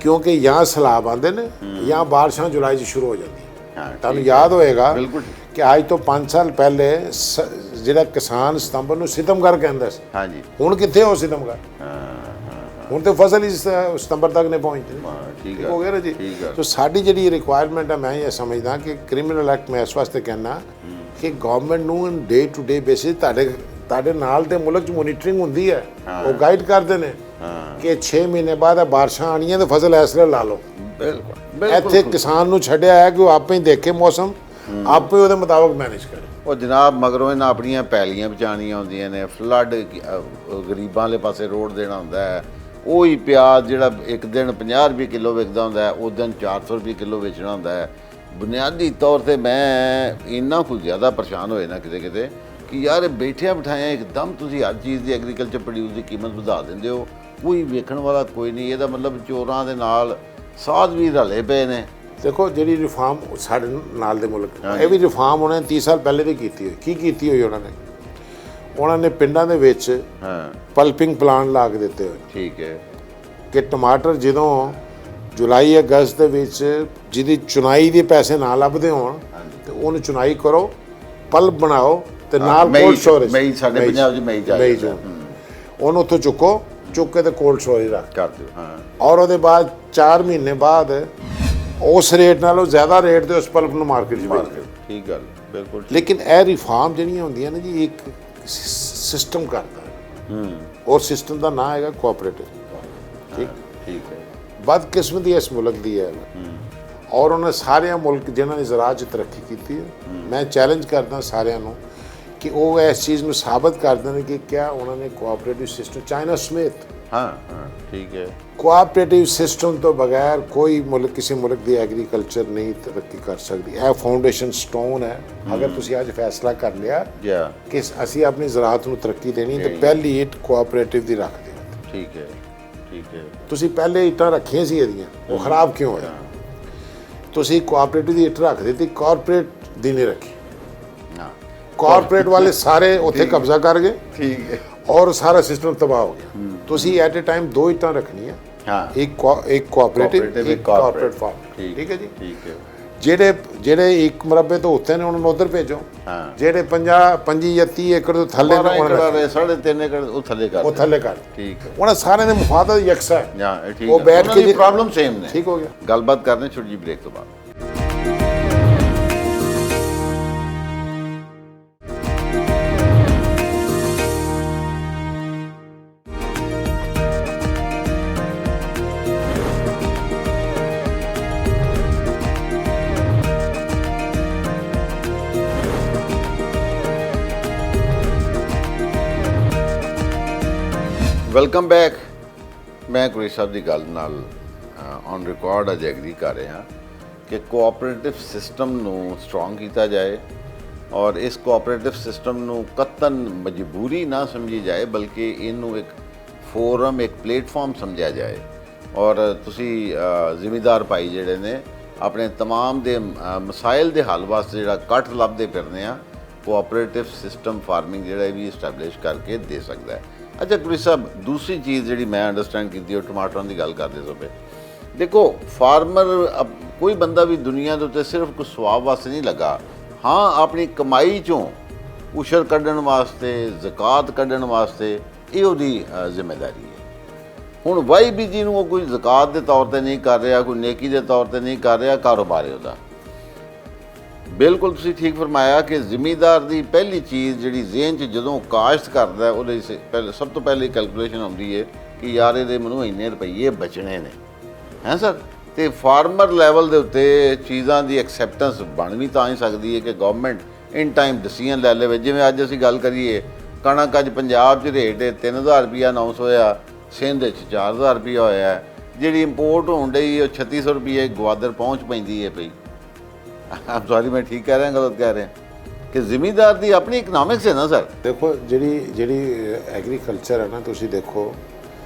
[SPEAKER 2] ਕਿਉਂਕਿ ਜਾਂ ਸਲਾਬ ਆਉਂਦੇ ਨੇ ਜਾਂ ਬਾਰਿਸ਼ਾਂ ਜੁਲਾਈ 'ਚ ਸ਼ੁਰੂ ਹੋ ਜਾਂਦੀਆਂ।
[SPEAKER 1] ਹਾਂ,
[SPEAKER 2] ਤੁਹਾਨੂੰ ਯਾਦ ਹੋਏਗਾ
[SPEAKER 1] ਬਿਲਕੁਲ
[SPEAKER 2] ਕਿ ਅੱਜ ਤੋਂ 5 ਸਾਲ ਪਹਿਲੇ ਜਿਹੜਾ ਕਿਸਾਨ ਸਤੰਬਰ ਨੂੰ ਸਿਤਮਗਰ ਕਹਿੰਦਾ ਸੀ,
[SPEAKER 1] ਹਾਂਜੀ
[SPEAKER 2] ਹੁਣ ਕਿੱਥੇ ਹੋ ਸਿਤਮਗਰ? ਹੁਣ ਤੇ ਫਸਲ ਹੀ ਸਤੰਬਰ ਤੱਕ ਨਹੀਂ ਪਹੁੰਚਦੀ।
[SPEAKER 1] ਠੀਕ
[SPEAKER 2] ਹੋ ਗਿਆ ਨਾ ਜੀ। ਸੋ ਸਾਡੀ ਜਿਹੜੀ ਰਿਕੁਆਇਰਮੈਂਟ ਹੈ, ਮੈਂ ਇਹ ਸਮਝਦਾ ਕਿ ਕ੍ਰਿਮੀਨਲ ਐਕਟ ਮੈਂ ਇਸ ਵਾਸਤੇ ਕਹਿਣਾ ਕਿ ਗਵਰਨਮੈਂਟ ਨੂੰ ਡੇ ਟੂ ਡੇ ਬੇਸਿਸ ਤੁਹਾਡੇ ਨਾਲ ਤੇ ਮੁਲਕ 'ਚ ਮੋਨੀਟਰਿੰਗ ਹੁੰਦੀ ਹੈ, ਉਹ ਗਾਈਡ ਕਰਦੇ ਨੇ ਕਿ 6 ਮਹੀਨੇ ਬਾਅਦ ਬਾਰਿਸ਼ਾਂ ਆਣੀਆਂ ਤੇ ਫਸਲ ਇਸ ਵੇਲੇ ਲਾ ਲਓ।
[SPEAKER 1] ਬਿਲਕੁਲ
[SPEAKER 2] ਇੱਥੇ ਕਿਸਾਨ ਨੂੰ ਛੱਡਿਆ ਹੈ ਕਿ ਉਹ ਆਪੇ ਹੀ ਦੇਖੇ ਮੌਸਮ, ਆਪੇ ਉਹਦੇ ਮੁਤਾਬਕ ਮੈਨੇਜ ਕਰੇ।
[SPEAKER 1] ਉਹ ਜਨਾਬ ਮਗਰੋਂ ਇਹਨਾਂ ਆਪਣੀਆਂ ਪੈਲੀਆਂ ਬਚਾਉਣੀਆਂ ਹੁੰਦੀਆਂ ਨੇ, ਫਲੱਡ ਗਰੀਬਾਂ ਵਾਲੇ ਪਾਸੇ ਰੋਡ ਦੇਣਾ ਹੁੰਦਾ ਹੈ। ਉਹੀ ਪਿਆਜ਼ ਜਿਹੜਾ ਇੱਕ ਦਿਨ 50 ਰੁਪਏ ਕਿਲੋ ਵਿਕਦਾ ਹੁੰਦਾ ਹੈ, ਉਸ ਦਿਨ 400 ਰੁਪਏ ਕਿਲੋ ਵੇਚਣਾ ਹੁੰਦਾ ਹੈ। ਬੁਨਿਆਦੀ ਤੌਰ ਤੇ ਮੈਂ ਇੰਨਾ ਕੁ ਜ਼ਿਆਦਾ ਪਰੇਸ਼ਾਨ ਹੋਏ ਨਾ ਕਿਤੇ ਕਿ ਯਾਰ ਬੈਠਿਆਂ ਬਿਠਾਇਆਂ ਇੱਕਦਮ ਤੁਸੀਂ ਹਰ ਚੀਜ਼ ਦੀ ਐਗਰੀਕਲਚਰ ਪ੍ਰੋਡਿਊਸ ਦੀ ਕੀਮਤ ਵਧਾ ਦਿੰਦੇ ਹੋ, ਕੋਈ ਵੇਖਣ ਵਾਲਾ ਕੋਈ ਨਹੀਂ। ਇਹਦਾ ਮਤਲਬ ਚੋਰਾਂ ਦੇ ਨਾਲ ਸਾਧ ਵੀ ਰਲੇ ਪਏ ਨੇ।
[SPEAKER 2] ਦੇਖੋ ਜਿਹੜੀ ਰਿਫਾਰਮ ਸਾਡੇ ਨਾਲ ਦੇ ਮੁਲਕ, ਇਹ ਵੀ ਰਿਫਾਰਮ ਉਹਨਾਂ ਨੇ 30 ਸਾਲ ਪਹਿਲੇ ਵੀ ਕੀਤੀ ਹੋਈ। ਕੀ ਕੀਤੀ ਹੋਈ ਉਹਨਾਂ ਨੇ ਪਿੰਡਾਂ ਦੇ ਵਿੱਚ ਪਲਪਿੰਗ ਪਲਾਂਟ ਲਾ ਕੇ ਦਿੱਤੇ ਹੋਏ।
[SPEAKER 1] ਠੀਕ ਹੈ।
[SPEAKER 2] ਕਿ ਟਮਾਟਰ ਜਦੋਂ ਜੁਲਾਈ ਅਗਸਤ ਦੇ ਵਿੱਚ ਜਿਹਦੀ ਚੁਨਾਈ ਦੇ ਪੈਸੇ ਨਾ ਲੱਭਦੇ ਹੋਣ ਤੇ ਉਹਨੂੰ ਚੁਨਾਈ ਕਰੋ, ਪਲਪ ਬਣਾਓ ਤੇ ਨਾਲ ਕੋਲਡ ਸਟੋਰੇਜ।
[SPEAKER 1] ਮਈ ਸਾਡੇ ਪੰਜਾਬ 'ਚ ਮਈ ਜਾ
[SPEAKER 2] ਉਹਨੂੰ ਉੱਥੋਂ ਚੁੱਕ ਕੇ ਤੇ ਕੋਲਡ ਸਟੋਰੇਜ ਰੱਖ
[SPEAKER 1] ਕਰ ਦਿਓ। ਹਾਂ,
[SPEAKER 2] ਔਰ ਉਹਦੇ ਬਾਅਦ 4 ਮਹੀਨੇ ਬਾਅਦ ਉਸ ਰੇਟ ਨਾਲੋਂ ਜ਼ਿਆਦਾ ਰੇਟ ਤੇ ਉਸ ਪਲਪ ਨੂੰ ਮਾਰਕੀਟ 'ਚ ਵੇਚ ਦਿਓ।
[SPEAKER 1] ਠੀਕ ਗੱਲ, ਬਿਲਕੁਲ।
[SPEAKER 2] ਲੇਕਿਨ ਇਹ ਰਿਫਾਰਮ ਜਿਹੜੀਆਂ ਹੁੰਦੀਆਂ ਨੇ ਜੀ, ਇੱਕ ਸਿਸਟਮ ਕਰਦਾ ਹੈ ਔਰ ਸਿਸਟਮ ਦਾ ਨਾਂ ਹੈਗਾ ਕੋਆਪਰੇਟਿਵ।
[SPEAKER 1] ਠੀਕ ਹੈ।
[SPEAKER 2] ਬਦਕਿਸਮਤੀ ਇਸ ਮੁਲਕ ਦੀ ਹੈ ਔਰ ਉਹਨਾਂ ਸਾਰਿਆਂ ਮੁਲਕ ਜਿਨ੍ਹਾਂ ਨੇ ਜ਼ਰਾਅਤ 'ਚ ਤਰੱਕੀ ਕੀਤੀ ਹੈ, ਮੈਂ ਚੈਲੰਜ ਕਰਦਾ ਸਾਰਿਆਂ ਨੂੰ ਕਿ ਉਹ ਇਸ ਚੀਜ਼ ਨੂੰ ਸਾਬਤ ਕਰ ਦੇਣ ਕਿ ਕਿਆ ਉਹਨਾਂ ਨੇ ਕੋਆਪਰੇਟਿਵ ਸਿਸਟਮ, ਚਾਈਨਾ ਸਮੇਤ
[SPEAKER 1] ਹਾਂ ਠੀਕ ਹੈ,
[SPEAKER 2] ਕੋਆਪਰੇਟਿਵ ਸਿਸਟਮ ਤੋਂ ਬਗੈਰ ਕੋਈ ਮੁਲਕ ਕਿਸੇ ਮੁਲਕ ਦੀ ਐਗਰੀਕਲਚਰ ਨਹੀਂ ਤਰੱਕੀ ਕਰ ਸਕਦੀ। ਇਹ ਫਾਊਂਡੇਸ਼ਨ ਸਟੋਨ ਹੈ। ਅਗਰ ਤੁਸੀਂ ਅੱਜ ਫੈਸਲਾ ਕਰ ਲਿਆ ਕਿ ਅਸੀਂ ਆਪਣੀ ਜ਼ਰਾਅਤ ਨੂੰ ਤਰੱਕੀ ਦੇਣੀ ਤੇ ਪਹਿਲੀ ਇੱਟ ਕੋਆਪਰੇਟਿਵ ਦੀ ਰੱਖ ਦਿਓ।
[SPEAKER 1] ਠੀਕ ਹੈ, ਠੀਕ ਹੈ।
[SPEAKER 2] ਤੁਸੀਂ ਪਹਿਲੇ ਇੱਟਾਂ ਰੱਖੀਆਂ ਸੀ ਇਹਦੀਆਂ, ਉਹ ਖਰਾਬ ਕਿਉਂ ਹੋਇਆ? ਤੁਸੀਂ ਕੋਆਪਰੇਟਿਵ ਦੀ ਇੱਟ ਰੱਖ ਦਿੱਤੀ, ਕਾਰਪੋਰੇਟ ਦੀ ਨਹੀਂ ਰੱਖੀ। ਕਾਰਪੋਰੇਟ ਵਾਲੇ ਸਾਰੇ ਉੱਥੇ ਕਬਜ਼ਾ ਕਰ ਗਏ। ਠੀਕ ਹੈ। ਔਰ ਸਾਰਾ ਸਿਸਟਮ ਤਬਾਹ ਹੋ ਗਿਆ। ਤੁਸੀਂ ਐਟ ਅ ਟਾਈਮ 2 ਇੱਟਾਂ ਰੱਖਣੀਆਂ, ਇੱਕ ਕੋਆਪਰੇਟਿਵ, ਇੱਕ ਕਾਰਪੋਰੇਟ ਫਾਰਮ। ਠੀਕ ਹੈ ਜੀ। ਠੀਕ ਹੈ। ਜਿਹੜੇ 1 ਮਰਬੇ ਤੋਂ ਉੱਤੇ ਨੇ ਉਹਨਾਂ ਨੂੰ ਉੱਧਰ ਭੇਜੋ। ਜਿਹੜੇ 25 ਜਾਂ 30 ਏਕੜ ਤੋਂ ਥੱਲੇ ਨੇ ਉਹਨਾਂ
[SPEAKER 1] ਨੇ 3.5 ਏਕੜ ਉਹ ਥੱਲੇ ਕਰ। ਠੀਕ ਹੈ।
[SPEAKER 2] ਉਹਨਾਂ ਸਾਰਿਆਂ ਦੇ ਮੁਫਾਦਾ ਯਕਸਾ ਹੈ।
[SPEAKER 1] ਉਹ ਬੈਠ ਕੇ ਪ੍ਰੋਬਲਮ ਸੇਮ ਨੇ।
[SPEAKER 2] ਠੀਕ ਹੋ ਗਿਆ।
[SPEAKER 1] ਗੱਲਬਾਤ ਕਰਨੇ ਛੋਟੀ ਜਿਹੀ ਬ੍ਰੇਕ ਤੋਂ ਬਾਅਦ। Welcome back. ਮੈਂ ਕੁਰੇਸ਼ ਸਾਹਿਬ ਦੀ ਗੱਲ ਨਾਲ ਔਨ ਰਿਕਾਰਡ ਅੱਜ ਐਗਰੀ ਕਰ ਰਿਹਾ ਕਿ ਕੋਆਪਰੇਟਿਵ ਸਿਸਟਮ ਨੂੰ ਸਟਰੋਂਗ ਕੀਤਾ ਜਾਏ ਔਰ ਇਸ ਕੋਆਪਰੇਟਿਵ ਸਿਸਟਮ ਨੂੰ ਕਤਨ ਮਜਬੂਰੀ ਨਾ ਸਮਝੀ ਜਾਏ, ਬਲਕਿ ਇਹਨੂੰ ਇੱਕ ਫੋਰਮ, ਇੱਕ ਪਲੇਟਫਾਰਮ ਸਮਝਿਆ ਜਾਏ। ਔਰ ਤੁਸੀਂ ਜ਼ਿਮੀਂਦਾਰ ਭਾਈ ਜਿਹੜੇ ਨੇ ਆਪਣੇ ਤਮਾਮ ਦੇ ਮਸਾਇਲ ਦੇ ਹੱਲ ਵਾਸਤੇ ਜਿਹੜਾ ਕੱਟ ਲੱਭਦੇ ਫਿਰਦੇ ਆ, ਕੋਆਪਰੇਟਿਵ ਸਿਸਟਮ ਫਾਰਮਿੰਗ ਜਿਹੜਾ ਇਹ ਵੀ ਇਸਟੈਬਲਿਸ਼ ਕਰਕੇ ਦੇ ਸਕਦਾ ਹੈ। ਅੱਛਾ ਗੁਰੇਸ਼ ਸਾਹਿਬ, ਦੂਸਰੀ ਚੀਜ਼ ਜਿਹੜੀ ਮੈਂ ਅੰਡਰਸਟੈਂਡ ਕੀਤੀ ਉਹ ਟਮਾਟਰਾਂ ਦੀ ਗੱਲ ਕਰਦੇ ਸੋ ਪਏ। ਦੇਖੋ ਫਾਰਮਰ ਕੋਈ ਬੰਦਾ ਵੀ ਦੁਨੀਆ ਦੇ ਉੱਤੇ ਸਿਰਫ ਕੁਝ ਸਵਾਬ ਵਾਸਤੇ ਨਹੀਂ ਲੱਗਾ। ਹਾਂ, ਆਪਣੀ ਕਮਾਈ 'ਚੋਂ ਉਸ਼ਰ ਕੱਢਣ ਵਾਸਤੇ, ਜ਼ਕਾਤ ਕੱਢਣ ਵਾਸਤੇ ਇਹ ਉਹਦੀ ਜ਼ਿੰਮੇਵਾਰੀ ਹੈ। ਹੁਣ ਵਾਈ ਬੀਜੀ ਨੂੰ ਉਹ ਕੋਈ ਜ਼ਕਾਤ ਦੇ ਤੌਰ 'ਤੇ ਨਹੀਂ ਕਰ ਰਿਹਾ, ਕੋਈ ਨੇਕੀ ਦੇ ਤੌਰ 'ਤੇ ਨਹੀਂ ਕਰ ਰਿਹਾ, ਕਾਰੋਬਾਰ ਹੈ ਉਹਦਾ। ਬਿਲਕੁਲ ਤੁਸੀਂ ਠੀਕ ਫਰਮਾਇਆ ਕਿ ਜ਼ਿਮੀਂਦਾਰ ਦੀ ਪਹਿਲੀ ਚੀਜ਼ ਜਿਹੜੀ ਜ਼ਿਹਨ 'ਚ ਜਦੋਂ ਕਾਸ਼ਤ ਕਰਦਾ ਹੈ, ਉਹਦੇ ਪਹਿਲੇ ਸਭ ਤੋਂ ਪਹਿਲੀ ਕੈਲਕੂਲੇਸ਼ਨ ਆਉਂਦੀ ਹੈ ਕਿ ਯਾਰ ਇਹਦੇ ਮੈਨੂੰ ਇੰਨੇ ਰੁਪਈਏ ਬਚਣੇ ਨੇ, ਹੈ ਸਰ। ਤੇ ਫਾਰਮਰ ਲੈਵਲ ਦੇ ਉੱਤੇ ਚੀਜ਼ਾਂ ਦੀ ਐਕਸੈਪਟੈਂਸ ਬਣ ਵੀ ਤਾਂ ਹੀ ਸਕਦੀ ਹੈ ਕਿ ਗਵਰਨਮੈਂਟ ਇਨ ਟਾਈਮ ਡਿਸੀਜਨ ਲੈ ਲਵੇ। ਜਿਵੇਂ ਅੱਜ ਅਸੀਂ ਗੱਲ ਕਰੀਏ, ਕਣਕ ਅੱਜ ਪੰਜਾਬ 'ਚ ਰੇਟ 3000 ਰੁਪਈਆ ਅਨਾਊਂਸ ਹੋਇਆ, ਸਿੰਧ 'ਚ 4000 ਰੁਪਈਆ ਹੋਇਆ, ਜਿਹੜੀ ਇੰਪੋਰਟ ਹੋਣ ਡਈ ਉਹ 3600 ਰੁਪਈਏ ਗਵਾਦਰ ਪਹੁੰਚ ਪੈਂਦੀ ਹੈ ਪਈ। ਆਪ ਸੌਰੀ, ਮੈਂ ਠੀਕ ਕਹਿ ਰਿਹਾ ਗਲਤ ਕਹਿ ਰਿਹਾ ਕਿ ਜ਼ਿਮੀਂਦਾਰ ਦੀ ਆਪਣੀ ਇਕਨੋਮਿਕਸ ਹੈ ਨਾ ਸਰ।
[SPEAKER 2] ਦੇਖੋ ਜਿਹੜੀ ਐਗਰੀਕਲਚਰ ਹੈ ਨਾ, ਤੁਸੀਂ ਦੇਖੋ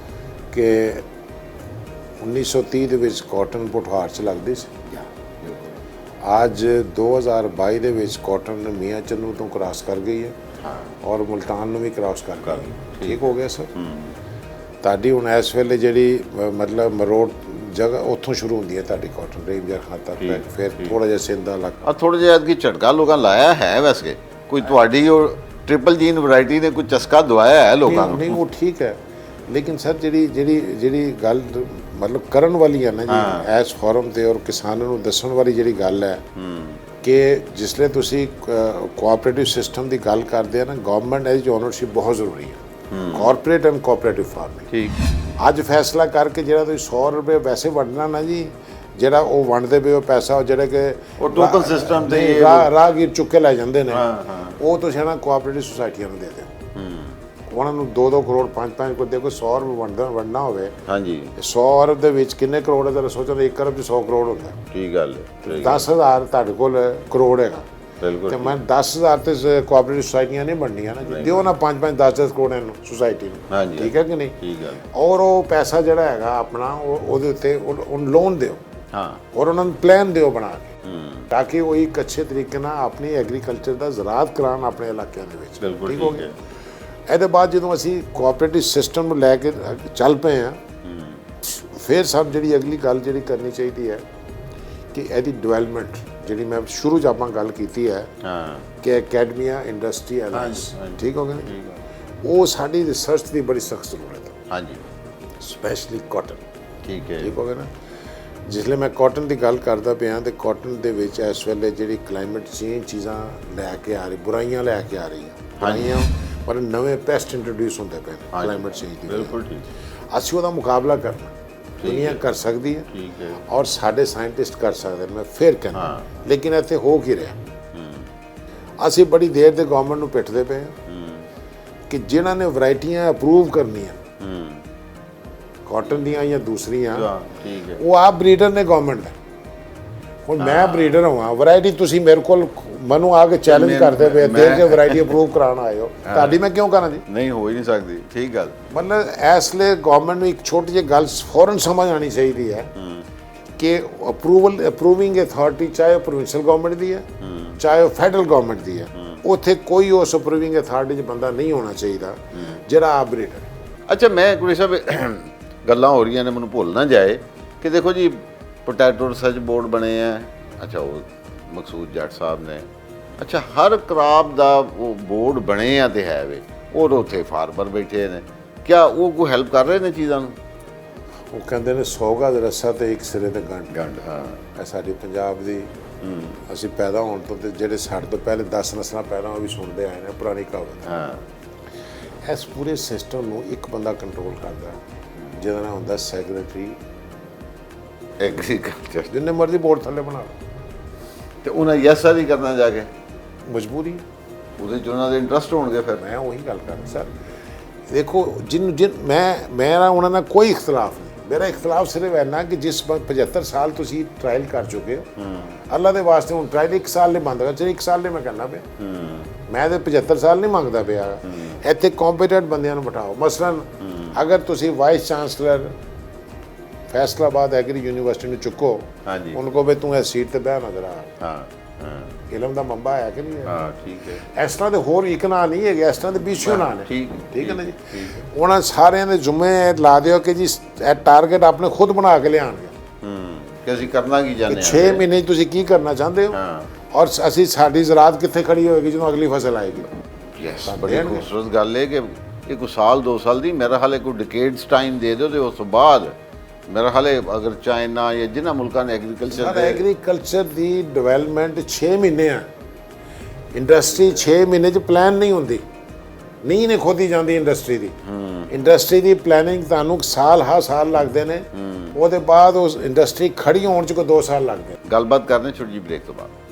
[SPEAKER 2] ਕਿ 1930 ਦੇ ਵਿੱਚ ਕਾਟਨ ਪੁਠਾਰ 'ਚ ਲੱਗਦੀ ਸੀ। ਅੱਜ 2022 ਦੇ ਵਿੱਚ ਕਾਟਨ ਮੀਆਂ ਚੰਨੂ ਤੋਂ ਕ੍ਰਾਸ ਕਰ ਗਈ ਹੈ ਔਰ ਮੁਲਤਾਨ ਨੂੰ ਵੀ ਕ੍ਰਾਸ ਕਰ ਗਈ। ਠੀਕ ਹੋ ਗਿਆ ਸਰ। ਤੁਹਾਡੀ ਹੁਣ ਇਸ ਵੇਲੇ ਜਿਹੜੀ ਮਤਲਬ ਮਰੋੜ ਜਗ੍ਹਾ ਉੱਥੋਂ ਸ਼ੁਰੂ ਹੁੰਦੀ ਹੈ ਤੁਹਾਡੀ ਕਾਟਨ ਰੇਂਜਰ ਖਾਤਾ ਤੱਕ, ਫਿਰ ਥੋੜਾ ਜਿਹਾ ਸਿੰਧਾ ਲੱਗ
[SPEAKER 1] ਆ ਥੋੜਾ ਜਿਹਾ ਐਤਕੀ ਝਟਕਾ ਲੋਕਾਂ ਲਾਇਆ ਹੈ। ਵੈਸੇ ਕੋਈ ਤੁਹਾਡੀ ਉਹ ਟ੍ਰਿਪਲ ਜੀਨ ਵੈਰਾਈਟੀ ਨੇ ਕੋਈ ਚਸਕਾ ਦਵਾਇਆ ਹੈ ਲੋਕਾਂ ਨੂੰ?
[SPEAKER 2] ਨਹੀਂ, ਉਹ ਠੀਕ ਹੈ, ਲੇਕਿਨ ਸਰ ਜਿਹੜੀ ਗੱਲ ਮਤਲਬ ਕਰਨ ਵਾਲੀ ਹੈ ਨਾ ਜੀ ਐਸ ਫੋਰਮ ਤੇ ਔਰ ਕਿਸਾਨਾਂ ਨੂੰ ਦੱਸਣ ਵਾਲੀ ਜਿਹੜੀ ਗੱਲ ਹੈ ਕਿ ਜਿਸਲੇ ਤੁਸੀਂ ਕੋਆਪਰੇਟਿਵ ਸਿਸਟਮ ਦੀ ਗੱਲ ਕਰਦੇ ਆ ਨਾ, ਗਵਰਨਮੈਂਟ ਐਜ ਓਨਰਸ਼ਿਪ ਬਹੁਤ ਜ਼ਰੂਰੀ ਹੈ। ਕਾਰਪੋਰੇਟ ਐਂਡ ਕੋਆਪਰੇਟਿਵ ਫਾਰਮਿੰਗ
[SPEAKER 1] ਠੀਕ
[SPEAKER 2] ਅੱਜ ਫੈਸਲਾ ਕਰਕੇ ਜਿਹੜਾ ਤੁਸੀਂ 100 ਰੁਪਏ ਵੈਸੇ ਵੰਡਣਾ ਨਾ ਜੀ, ਜਿਹੜਾ ਉਹ ਵੰਡਦੇ ਪਏ ਉਹ ਪੈਸਾ, ਜਿਹੜੇ ਕਿ
[SPEAKER 1] ਉਹ ਟੋਕਨ ਸਿਸਟਮ ਤੇ
[SPEAKER 2] ਰਾਹਗੀਰ ਚੁੱਕ ਕੇ ਲੈ ਜਾਂਦੇ ਨੇ, ਉਹ ਤੁਸੀਂ ਨਾ ਕੋਆਪਰੇਟਿਵ ਸੁਸਾਇਟੀਆਂ ਨੂੰ ਦੇ ਦਿਓ। ਉਹਨਾਂ ਨੂੰ 2-2 ਕਰੋੜ 5-5 ਕਰੋੜ ਦੇਖੋ, 100 ਰੁਪਏ ਵੰਡਣਾ ਹੋਵੇ, ਹਾਂਜੀ 100 ਅਰਬ ਦੇ ਵਿੱਚ ਕਿੰਨੇ ਕਰੋੜ ਹੈ? ਤਾਂ ਸੋਚੋ 1 ਅਰਬ 'ਚ 100 ਕਰੋੜ ਹੁੰਦਾ।
[SPEAKER 1] ਕੀ ਗੱਲ ਹੈ।
[SPEAKER 2] 10,000 ਤੁਹਾਡੇ ਕੋਲ ਕਰੋੜ ਹੈਗਾ,
[SPEAKER 1] ਬਿਲਕੁਲ।
[SPEAKER 2] ਤੇ ਮੈਂ 10,000 ਤੇ ਕੋਆਪਰੇਟਿਵ ਸੁਸਾਇਟੀਆਂ ਨਹੀਂ ਬਣਨੀਆਂ ਨਾ, ਦਿਓ ਨਾ 5-5 10-10 ਕਰੋੜ ਇਹਨੂੰ ਸੁਸਾਇਟੀ ਨੂੰ। ਠੀਕ ਹੈ ਕਿ ਨਹੀਂ?
[SPEAKER 1] ਠੀਕ ਹੈ।
[SPEAKER 2] ਔਰ ਉਹ ਪੈਸਾ ਜਿਹੜਾ ਹੈਗਾ ਆਪਣਾ ਉਹਦੇ ਉੱਤੇ ਉਹਨੂੰ ਲੋਨ ਦਿਓ, ਔਰ ਉਹਨਾਂ ਨੂੰ ਪਲਾਨ ਦਿਓ ਬਣਾ ਕੇ, ਤਾਂ ਕਿ ਉਹ ਇੱਕ ਅੱਛੇ ਤਰੀਕੇ ਨਾਲ ਆਪਣੀ ਐਗਰੀਕਲਚਰ ਦਾ ਜ਼ਰਾਅਤ ਕਰਾਉਣ ਆਪਣੇ ਇਲਾਕਿਆਂ ਦੇ ਵਿੱਚ। ਠੀਕ ਹੋ ਗਿਆ। ਇਹਦੇ ਬਾਅਦ ਜਦੋਂ ਅਸੀਂ ਕੋਆਪਰੇਟਿਵ ਸਿਸਟਮ ਨੂੰ ਲੈ ਕੇ ਚੱਲ ਪਏ ਹਾਂ, ਫਿਰ ਸਭ ਜਿਹੜੀ ਅਗਲੀ ਗੱਲ ਜਿਹੜੀ ਕਰਨੀ ਚਾਹੀਦੀ ਹੈ ਕਿ ਇਹਦੀ ਡਿਵੈਲਪਮੈਂਟ, ਜਿਹੜੀ ਮੈਂ ਸ਼ੁਰੂ 'ਚ ਆਪਾਂ ਗੱਲ ਕੀਤੀ ਹੈ ਕਿ ਅਕੈਡਮੀਆ ਇੰਡਸਟਰੀ ਅਲਾਈਅੰਸ, ਠੀਕ ਹੋ ਗਿਆ, ਉਹ ਸਾਡੀ ਰਿਸਰਚ ਦੀ ਬੜੀ ਸਖਤ ਜ਼ਰੂਰਤ ਹੈ। ਹਾਂਜੀ, ਸਪੈਸ਼ਲੀ ਕਾਟਨ। ਠੀਕ ਹੈ। ਠੀਕ ਹੋ ਗਿਆ ਨਾ। ਜਿਸਲੇ ਮੈਂ ਕਾਟਨ ਦੀ ਗੱਲ ਕਰਦਾ ਪਿਆ ਤੇ ਕਾਟਨ ਦੇ ਵਿੱਚ ਇਸ ਵੇਲੇ ਜਿਹੜੀ ਕਲਾਈਮੇਟ ਚੇਂਜ ਚੀਜ਼ਾਂ ਲੈ ਕੇ ਆ ਰਹੀ, ਬੁਰਾਈਆਂ ਲੈ ਕੇ ਆ ਰਹੀਆਂ, ਬੁਰਾਈਆਂ ਪਰ ਨਵੇਂ ਪੈਸਟ ਇੰਟਰੋਡਿਊਸ ਹੁੰਦੇ ਪਏ ਨੇ ਕਲਾਈਮੇਟ ਚੇਂਜ ਦੀ। ਬਿਲਕੁਲ ਠੀਕ। ਅਸੀਂ ਉਹਦਾ ਮੁਕਾਬਲਾ ਕਰਨਾ, ਦੁਨੀਆ ਕਰ ਸਕਦੀ ਹੈ। ਠੀਕ ਹੈ। ਔਰ ਸਾਡੇ ਸਾਇੰਟਿਸਟ ਕਰ ਸਕਦੇ ਨੇ, ਮੈਂ ਫਿਰ ਕਹਿੰਦਾ। ਲੇਕਿਨ ਇੱਥੇ ਹੋ ਕੀ ਰਿਹਾ? ਅਸੀਂ ਬੜੀ ਦੇਰ ਦੇ ਗਵਰਨਮੈਂਟ ਨੂੰ ਪਿੱਟਦੇ ਪਏ ਕਿ ਜਿਨ੍ਹਾਂ ਨੇ ਵੈਰਾਈਟੀਆਂ ਅਪਰੂਵ ਕਰਨੀਆਂ ਕਾਟਨ ਦੀਆਂ ਜਾਂ ਦੂਸਰੀਆਂ, ਉਹ ਆਪ ਬਰੀਡਰ ਨੇ ਗਵਰਨਮੈਂਟ ਦਾ। ਹੁਣ ਮੈਂ ਬਰੀਡਰ ਹਾਂ, ਵੈਰਾਈਟੀ ਤੁਸੀਂ ਮੇਰੇ ਕੋਲ ਮੈਨੂੰ ਆ ਕੇ ਚੈਲੰਜ ਕਰਦੇ ਪਏ ਦੇਰ ਕੇ ਵੈਰਾਈਟੀ ਅਪਰੂਵ ਕਰਾਉਣ ਆਏ ਹੋ, ਤੁਹਾਡੀ ਮੈਂ ਕਿਉਂ ਕਰਾਂ ਜੀ? ਨਹੀਂ ਹੋ ਹੀ ਨਹੀਂ ਸਕਦੀ। ਠੀਕ ਗੱਲ। ਮਤਲਬ ਇਸ ਲਈ ਗਵਰਨਮੈਂਟ ਨੂੰ ਇੱਕ ਛੋਟੀ ਜਿਹੀ ਗੱਲ ਫੌਰਨ ਸਮਝ ਆਉਣੀ ਚਾਹੀਦੀ ਹੈ ਕਿ ਅਪਰੂਵਿੰਗ ਅਥਾਰਟੀ ਚਾਹੇ ਪ੍ਰੋਵਿੰਸ਼ੀਅਲ ਗਵਰਨਮੈਂਟ ਦੀ ਹੈ ਚਾਹੇ ਫੈਡਰਲ ਗਵਰਨਮੈਂਟ ਦੀ ਹੈ, ਉੱਥੇ ਕੋਈ ਉਸ ਅਪਰੂਵਿੰਗ ਅਥਾਰਟੀ 'ਚ ਬੰਦਾ ਨਹੀਂ ਹੋਣਾ ਚਾਹੀਦਾ ਜਿਹੜਾ ਆਪ ਬਰੀਡਰ। ਅੱਛਾ, ਮੈਂ ਕੁੜੀ ਸਾਹਿਬ ਗੱਲਾਂ ਹੋ ਰਹੀਆਂ ਨੇ, ਮੈਨੂੰ ਭੁੱਲ ਨਾ ਜਾਏ ਕਿ ਦੇਖੋ ਜੀ ਪੋਟੈਟੋ ਰਿਸਰਚ ਬੋਰਡ ਬਣੇ ਆ। ਅੱਛਾ, ਉਹ ਮਕਸੂਦ ਜੱਟ ਸਾਹਿਬ ਨੇ। ਅੱਛਾ, ਹਰ ਕ੍ਰਾਪ ਦਾ ਉਹ ਬੋਰਡ ਬਣੇ ਆ ਤੇ ਹੈ ਵੇ, ਔਰ ਉੱਥੇ ਫਾਰਮਰ ਬੈਠੇ ਨੇ, ਕਿਆ ਉਹ ਕੋਈ ਹੈਲਪ ਕਰ ਰਹੇ ਨੇ ਚੀਜ਼ਾਂ ਨੂੰ? ਉਹ ਕਹਿੰਦੇ ਨੇ 100 ਗਜ਼ ਰੱਸਾ ਤੇ ਇੱਕ ਸਿਰੇ ਤੇ ਗੰਢ। ਹਾਂ, ਇਹ ਸਾਡੀ ਪੰਜਾਬ ਦੀ ਅਸੀਂ ਪੈਦਾ ਹੋਣ ਤੋਂ ਤੇ ਜਿਹੜੇ ਸਾਡੇ ਤੋਂ ਪਹਿਲੇ 10 ਨਸਲਾਂ ਪਹਿਲਾਂ ਉਹ ਵੀ ਸੁਣਦੇ ਆਏ ਨੇ, ਪੁਰਾਣੀ ਕਹਾਵਤ। ਹਾਂ, ਇਸ ਪੂਰੇ ਸਿਸਟਮ ਨੂੰ ਇੱਕ ਬੰਦਾ ਕੰਟਰੋਲ ਕਰਦਾ, ਜਿਹਦਾ ਨਾਮ ਹੁੰਦਾ ਸੈਕਟਰੀ ਐਗਰੀਕਲਚਰ। ਜਿੰਨੇ ਮਰਜ਼ੀ ਬੋਰਡ ਥੱਲੇ ਬਣਾ ਲਓ ਤੇ ਉਹਨਾਂ ਯੈਸ ਸਰ ਹੀ ਕਰਨਾ ਜਾ ਕੇ, ਮਜਬੂਰੀ ਉਹਦੇ 'ਚ ਉਹਨਾਂ ਦੇ ਇੰਟਰਸਟ ਹੋਣਗੇ। ਫਿਰ ਮੈਂ ਉਹੀ ਗੱਲ ਕਰ ਰਿਹਾ ਸਰ, ਦੇਖੋ ਮੇਰਾ ਉਹਨਾਂ ਨਾਲ ਕੋਈ ਇਖਤਲਾਫ ਨਹੀਂ। ਮੇਰਾ ਇਖਤਲਾਫ ਸਿਰਫ ਇੰਨਾ ਕਿ ਜਿਸ 75 ਸਾਲ ਤੁਸੀਂ ਟਰਾਇਲ ਕਰ ਚੁੱਕੇ ਹੋ, ਅੱਲਾ ਦੇ ਵਾਸਤੇ ਹੁਣ ਟਰਾਇਲ 1 ਸਾਲ ਲਈ ਬੰਦ ਕਰ, ਚਲੋ 1 ਸਾਲ ਲਈ ਮੈਂ ਕਰਨਾ ਪਿਆ, ਮੈਂ ਤਾਂ 75 ਸਾਲ ਨਹੀਂ ਮੰਗਦਾ ਪਿਆ। ਇੱਥੇ ਕੰਪੀਟੈਂਟ ਬੰਦਿਆਂ ਨੂੰ ਬਿਠਾਓ। ਮਸਲਨ ਅਗਰ ਤੁਸੀਂ vice chancellor Faisalabad agri university ਨੂੰ ਚੁੱਕੋ, ਉਹਨੂੰ ਕਹੋ ਵੀ ਤੂੰ ਇਸ ਸੀਟ ਤੇ ਬਹਿ ਨਜ਼ਰ ਆ। ਇਲਮ ਦਾ ਮੰਬਾ ਹੈ ਕਿ ਨਹੀਂ ਹੈ? ਠੀਕ ਹੈ। ਇਸ ਤਰ੍ਹਾਂ ਦੇ ਹੋਰ ਇੱਕ ਨਾਂ ਨਹੀਂ ਹੈਗੇ, ਇਸ ਤਰ੍ਹਾਂ ਦੇ 20 ਨਾਂ ਨੇ। ਠੀਕ ਹੈ ਨਾ ਜੀ? ਉਹਨਾਂ ਸਾਰਿਆਂ ਦੇ ਜ਼ਿੰਮੇ ਲਾ ਦਿਓ ਕਿ ਜੀ ਇਹ ਟਾਰਗੇਟ ਆਪਣੇ ਖੁਦ ਬਣਾ ਕੇ ਲਿਆਉਣਗੇ ਕਿ ਅਸੀਂ ਕਰਨਾ ਕੀ ਚਾਹੁੰਦੇ ਹਾਂ, 6 ਮਹੀਨੇ ਤੁਸੀਂ ਕੀ ਕਰਨਾ ਚਾਹੁੰਦੇ ਹੋ, ਔਰ ਅਸੀਂ ਸਾਡੀ ਜ਼ਰਾਤ ਕਿੱਥੇ ਖੜੀ ਹੋਏਗੀ ਜਦੋਂ ਅਗਲੀ ਫਸਲ ਆਏਗੀ। ਯੈਸ, ਬੜੀ ਖੂਬਸੂਰਤ ਗੱਲ ਹੈ ਕਿ ਇਹ ਕੋਈ ਸਾਲ 2 ਸਾਲ ਦੀ, ਮੇਰਾ ਹਾਲੇ ਕੋਈ ਡਿਕੇਡਸ ਟਾਈਮ ਦੇ ਦਿਓ ਤੇ ਉਸ ਤੋਂ ਬਾਅਦ
[SPEAKER 1] मेरा हाल है अगर चाइना या जिन्होंने मुल्कों ने एग्रीकल्चर
[SPEAKER 2] एग्रीकल्चर की डिवेलपमेंट 6 महीने है इंडस्ट्री 6 महीने च प्लान नहीं होंगी नींह ने खोदी जाती इंडस्ट्री की इंडस्ट्री की प्लानिंग ਤੁਹਾਨੂੰ ਸਾਲ ਸਾਲ ਲੱਗਦੇ ਨੇ ਉਹਦੇ ਬਾਅਦ ਉਸ ਇੰਡਸਟਰੀ ਖੜੀ ਹੋਣ ਚ ਕੋਈ 2 ਸਾਲ ਲੱਗਦੇ
[SPEAKER 1] ਗੱਲਬਾਤ ਕਰਨੇ ਛੋਟੀ ਜਿਹੀ ਬ੍ਰੇਕ ਤੋਂ ਬਾਅਦ